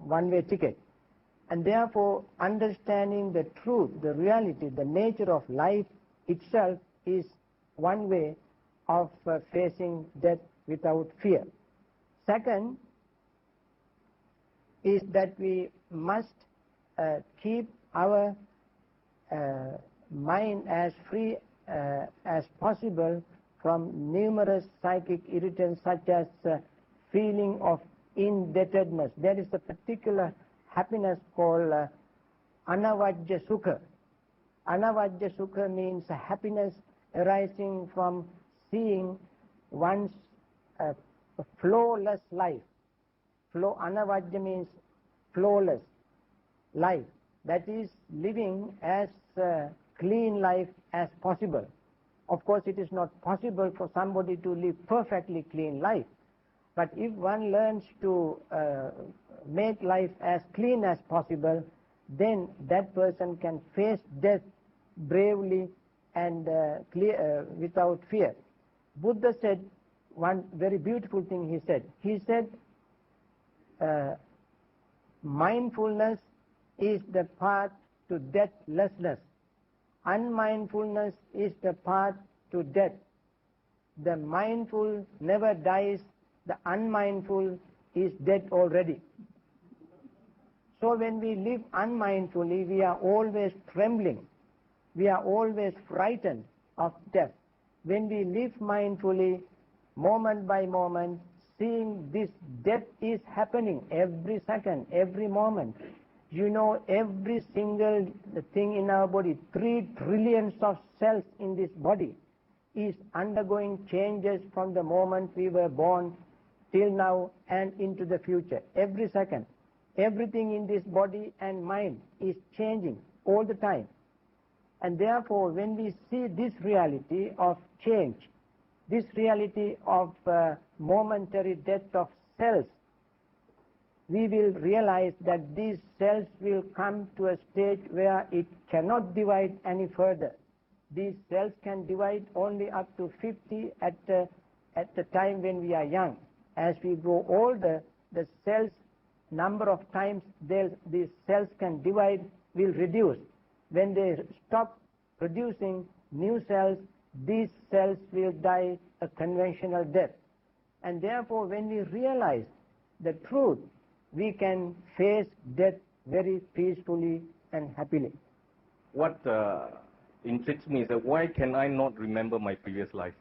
one-way ticket. And therefore, understanding the truth, the reality, the nature of life itself is one way of facing death without fear. Second is that we must keep our mind as free as possible from numerous psychic irritants such as feeling of indebtedness. There is a particular happiness called anavajja sukha. Anavajja sukha means happiness arising from seeing one's a flawless life. Anavajya means flawless life. That is living as clean life as possible. Of course, it is not possible for somebody to live perfectly clean life. But if one learns to make life as clean as possible, then that person can face death bravely and without fear. Buddha said one very beautiful thing he said. He said, mindfulness is the path to deathlessness. Unmindfulness is the path to death. The mindful never dies. The unmindful is dead already. So when we live unmindfully, we are always trembling. We are always frightened of death. When we live mindfully, moment by moment, seeing this death is happening every second, every moment. You know, every single thing in our body, 3 trillions of cells in this body, is undergoing changes from the moment we were born till now and into the future. Every second, everything in this body and mind is changing all the time. And therefore, when we see this reality of change, this reality of momentary death of cells, we will realize that these cells will come to a stage where it cannot divide any further. These cells can divide only up to 50 at the time when we are young. As we grow older, the cells, number of times these cells can divide will reduce. When they stop producing new cells, these cells will die a conventional death. And therefore, when we realize the truth, we can face death very peacefully and happily. What intrigues me is that why can I not remember my previous life?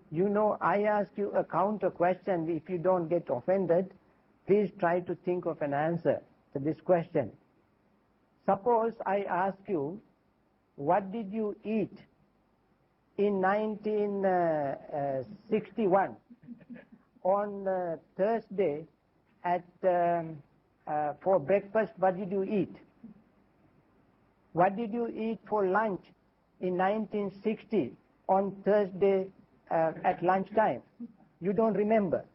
You know, I ask you a counter question. If you don't get offended, please try to think of an answer to this question. Suppose I ask you, what did you eat in 1961 on Thursday for breakfast? What did you eat? What did you eat for lunch in 1960 on Thursday at lunchtime? You don't remember.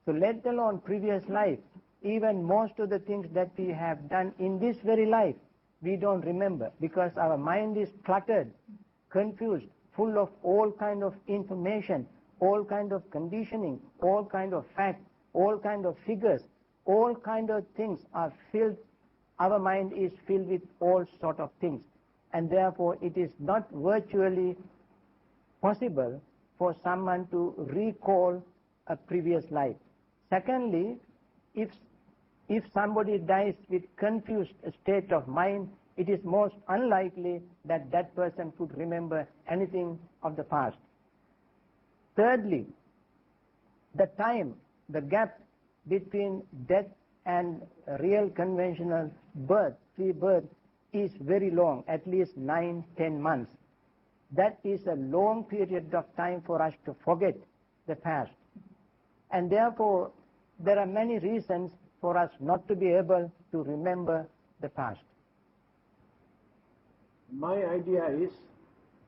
So let alone previous life, even most of the things that we have done in this very life, we don't remember because our mind is cluttered, confused, full of all kind of information, all kind of conditioning, all kind of facts, all kind of figures, all kind of things are filled. Our mind is filled with all sort of things, and therefore it is not virtually possible for someone to recall a previous life. Secondly, if somebody dies with confused state of mind, it is most unlikely that that person could remember anything of the past. Thirdly, the time, the gap between death and real conventional birth, free birth, is very long, at least 9-10 months. That is a long period of time for us to forget the past. And therefore, there are many reasons for us not to be able to remember the past. My idea is,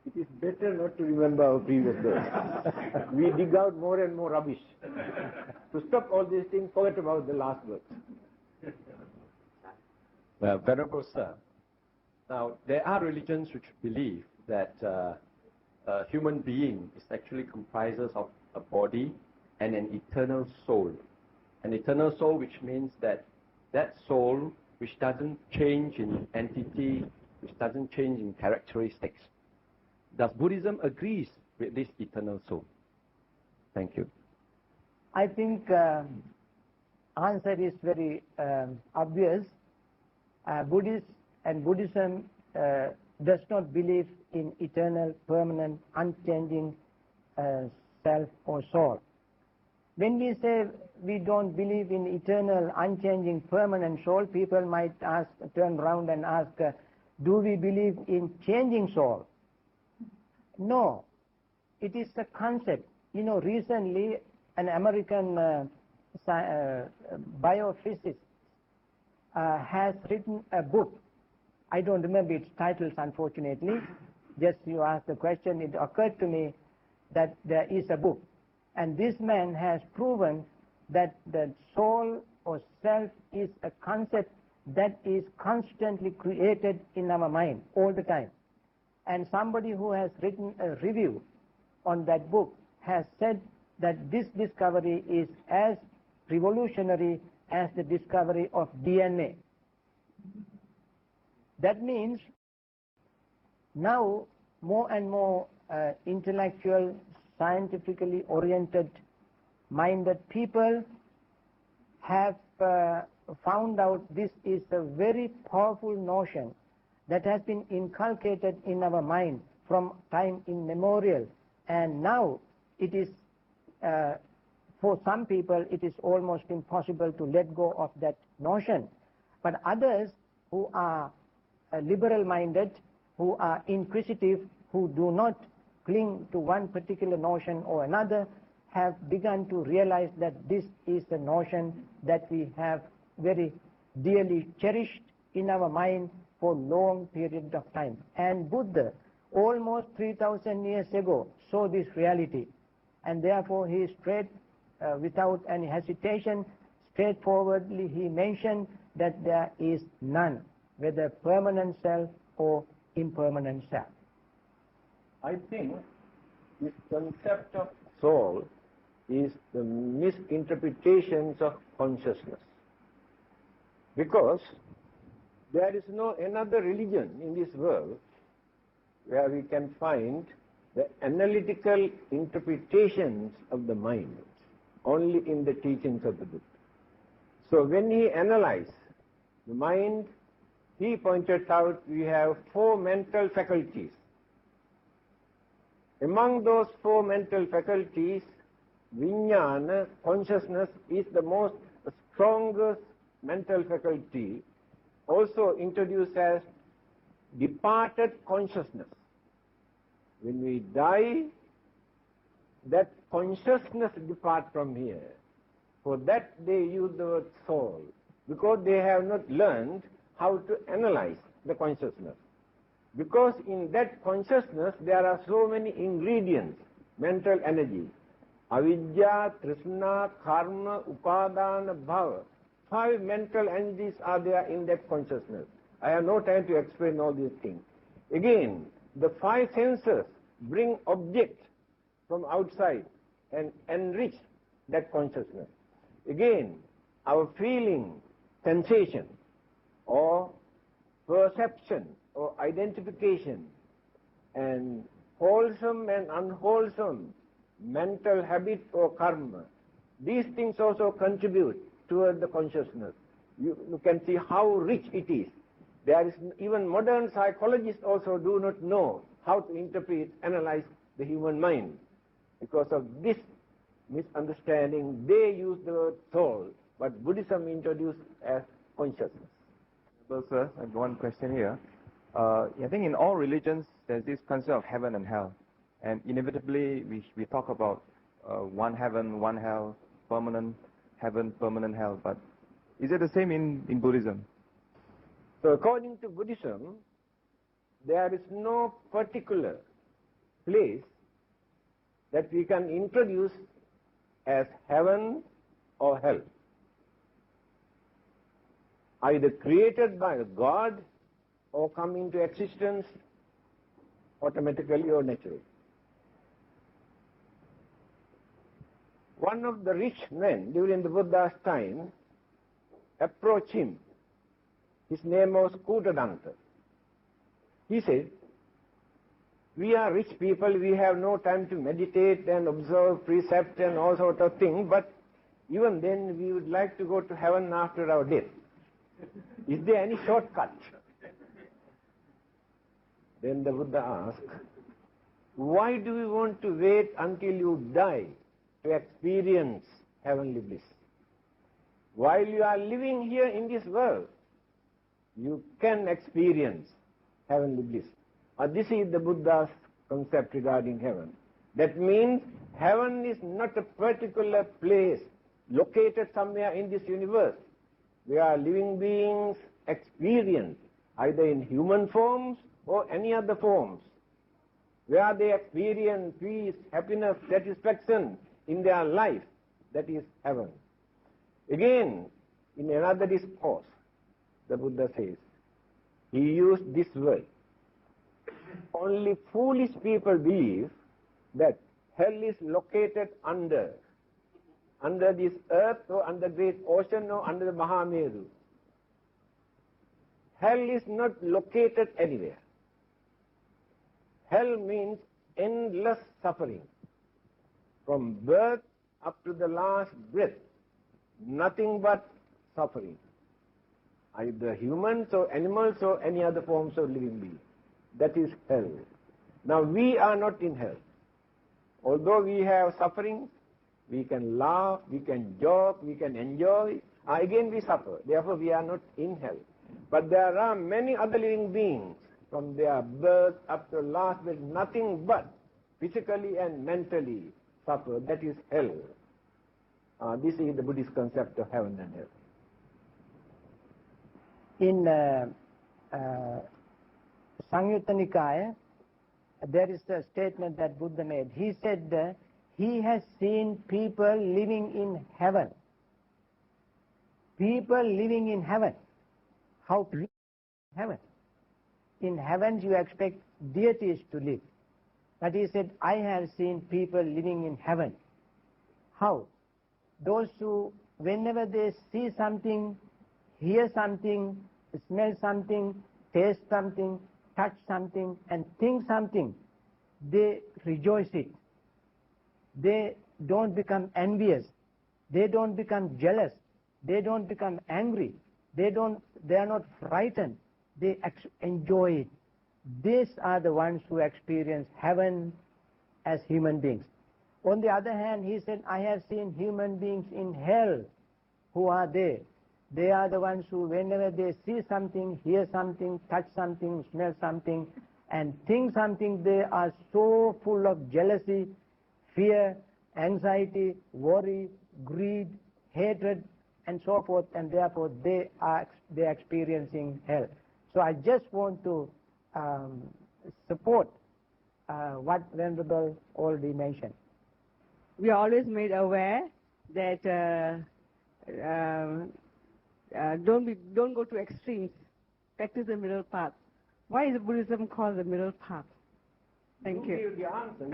it is better not to remember our previous birth. We dig out more and more rubbish. To stop all these things, forget about the last birth. Well, Venerable Sir, now there are religions which believe that a human being is actually comprises of a body and an eternal soul. An eternal soul, which means that that soul which doesn't change in entity, which doesn't change in characteristics. Does Buddhism agree with this eternal soul? Thank you. I think answer is very obvious. Buddhism does not believe in eternal, permanent, unchanging self or soul. When we say we don't believe in eternal, unchanging, permanent soul, people might turn around and ask, do we believe in changing soul? No. It is a concept. You know, recently an American biophysicist has written a book. I don't remember its titles, unfortunately. Just you asked the question, it occurred to me that there is a book. And this man has proven that the soul or self is a concept that is constantly created in our mind all the time. And somebody who has written a review on that book has said that this discovery is as revolutionary as the discovery of DNA. That means now more and more intellectual, scientifically oriented, minded people have found out this is a very powerful notion that has been inculcated in our mind from time immemorial, and now it is for some people it is almost impossible to let go of that notion. But others who are liberal minded, who are inquisitive, who do not cling to one particular notion or another, have begun to realize that this is a notion that we have very dearly cherished in our mind for long periods of time. And Buddha, almost 3,000 years ago, saw this reality, and therefore he straight, without any hesitation, straightforwardly he mentioned that there is none, whether permanent self or impermanent self. I think this concept of soul is the misinterpretations of consciousness. Because there is no another religion in this world where we can find the analytical interpretations of the mind, only in the teachings of the Buddha. So when he analyzed the mind, he pointed out we have 4 mental faculties. Among those 4 mental faculties, Vijnana, consciousness, is the most strongest mental faculty, also introduced as departed consciousness. When we die, that consciousness departs from here. For that they use the word soul, because they have not learned how to analyze the consciousness. Because in that consciousness there are so many ingredients, mental energy. Avidya, Trishna, Karma, Upadana, Bhava. 5 mental energies are there in that consciousness. I have no time to explain all these things. Again, the 5 senses bring objects from outside and enrich that consciousness. Again, our feeling, sensation, or perception, or identification, and wholesome and unwholesome mental habit or karma, these things also contribute toward the consciousness. You can see how rich it is. There is even modern psychologists also do not know how to interpret, analyze the human mind. Because of this misunderstanding, they use the word soul, but Buddhism introduced as consciousness. Well, sir, I have one question here. I think in all religions there's this concept of heaven and hell, and inevitably we talk about one heaven, one hell, permanent heaven, permanent hell, but is it the same in Buddhism? So according to Buddhism, there is no particular place that we can introduce as heaven or hell, either created by God or come into existence automatically or naturally. One of the rich men during the Buddha's time approached him. His name was Kutadanta. He said, "We are rich people, we have no time to meditate and observe precepts and all sorts of things, but even then we would like to go to heaven after our death. Is there any shortcut?" Then the Buddha asked, "Why do you want to wait until you die to experience heavenly bliss? While you are living here in this world, you can experience heavenly bliss." This is the Buddha's concept regarding heaven. That means heaven is not a particular place located somewhere in this universe where living beings experience, either in human forms or any other forms, where they experience peace, happiness, satisfaction in their life. That is heaven. Again, in another discourse, the Buddha says, he used this word. Only foolish people believe that hell is located under this earth or under great ocean or under the Mahameru. Hell is not located anywhere. Hell means endless suffering. From birth up to the last breath, nothing but suffering. Either humans or animals or any other forms of living beings. That is hell. Now we are not in hell. Although we have suffering, we can laugh, we can joke, we can enjoy. Again we suffer. Therefore we are not in hell. But there are many other living beings from their birth up to last breath, nothing but physically and mentally suffer. That is hell. This is the Buddhist concept of heaven and hell. In Sangyutta Nikaya, there is a statement that Buddha made. He said he has seen people living in heaven. People living in heaven. How to live in heaven? In heaven you expect deities to live. But he said, I have seen people living in heaven. How? Those who, whenever they see something, hear something, smell something, taste something, touch something, and think something, they rejoice it. They don't become envious. They don't become jealous. They don't become angry. They are not frightened. They enjoy it. These are the ones who experience heaven as human beings. On the other hand, he said, I have seen human beings in hell. Who are they? They are the ones who, whenever they see something, hear something, touch something, smell something, and think something, they are so full of jealousy, fear, anxiety, worry, greed, hatred, and so forth, and therefore they are experiencing hell. So I just want to support what Venerable already mentioned. We are always made aware that don't go to extremes. Practice the middle path. Why is Buddhism called the middle path? Thank you. Give the answer.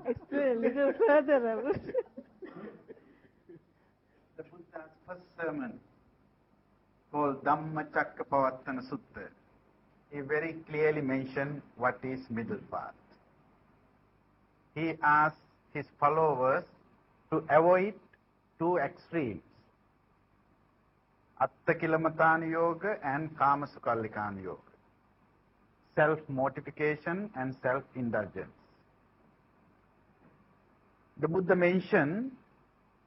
Explain a little further. The Buddha's first sermon, called Dhamma Sutta, he very clearly mentioned what is middle path. He asked his followers to avoid two extremes, Atta-kilamatana yoga and Kama-sukhallikana yoga, self-mortification and self-indulgence. The Buddha mentioned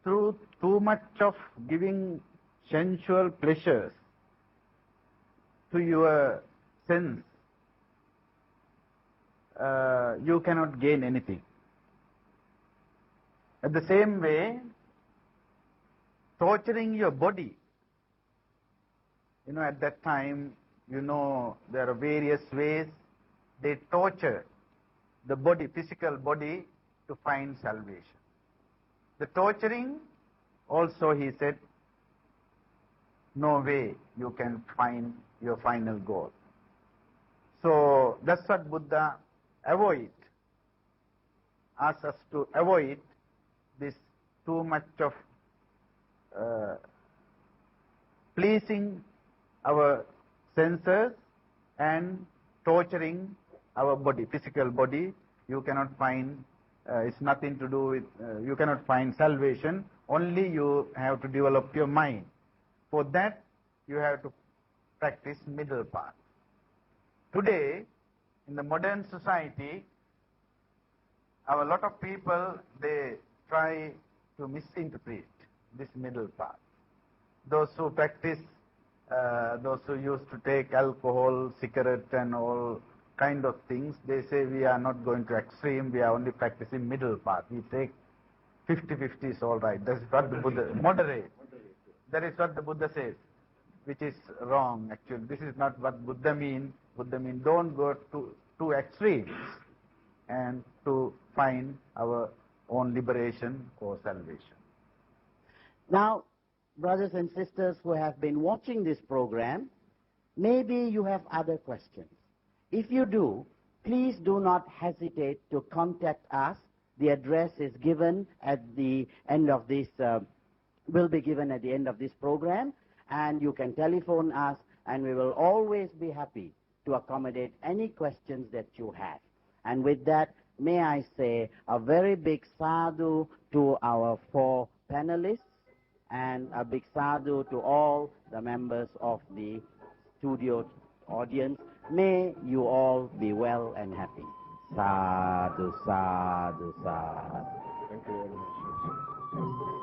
through too much of giving sensual pleasures to your sense, you cannot gain anything. At the same way, torturing your body, at that time, there are various ways they torture the body, physical body, to find salvation. The torturing, also he said, no way you can find your final goal. So that's what Buddha asks us to avoid this too much of pleasing our senses and torturing our body, physical body. You cannot find, it's nothing to do with, you cannot find salvation. Only you have to develop your mind. For that, you have to practice middle path. Today, in the modern society, a lot of people, they try to misinterpret this middle path. Those who practice, those who used to take alcohol, cigarette and all, kind of things, they say we are not going to extreme, we are only practicing middle path. We take 50-50 is all right. That is what the Buddha, moderate. That is what the Buddha says, which is wrong actually. This is not what Buddha means. Buddha means don't go to extremes and to find our own liberation or salvation. Now, brothers and sisters who have been watching this program, maybe you have other questions. If you do, please do not hesitate to contact us. The address is given at the end of this, will be given at the end of this program, and you can telephone us, and we will always be happy to accommodate any questions that you have. And with that, may I say a very big sadhu to our 4 panelists, and a big sadhu to all the members of the studio audience. May you all be well and happy. Sadhu, sadhu, sadhu. Thank you very much.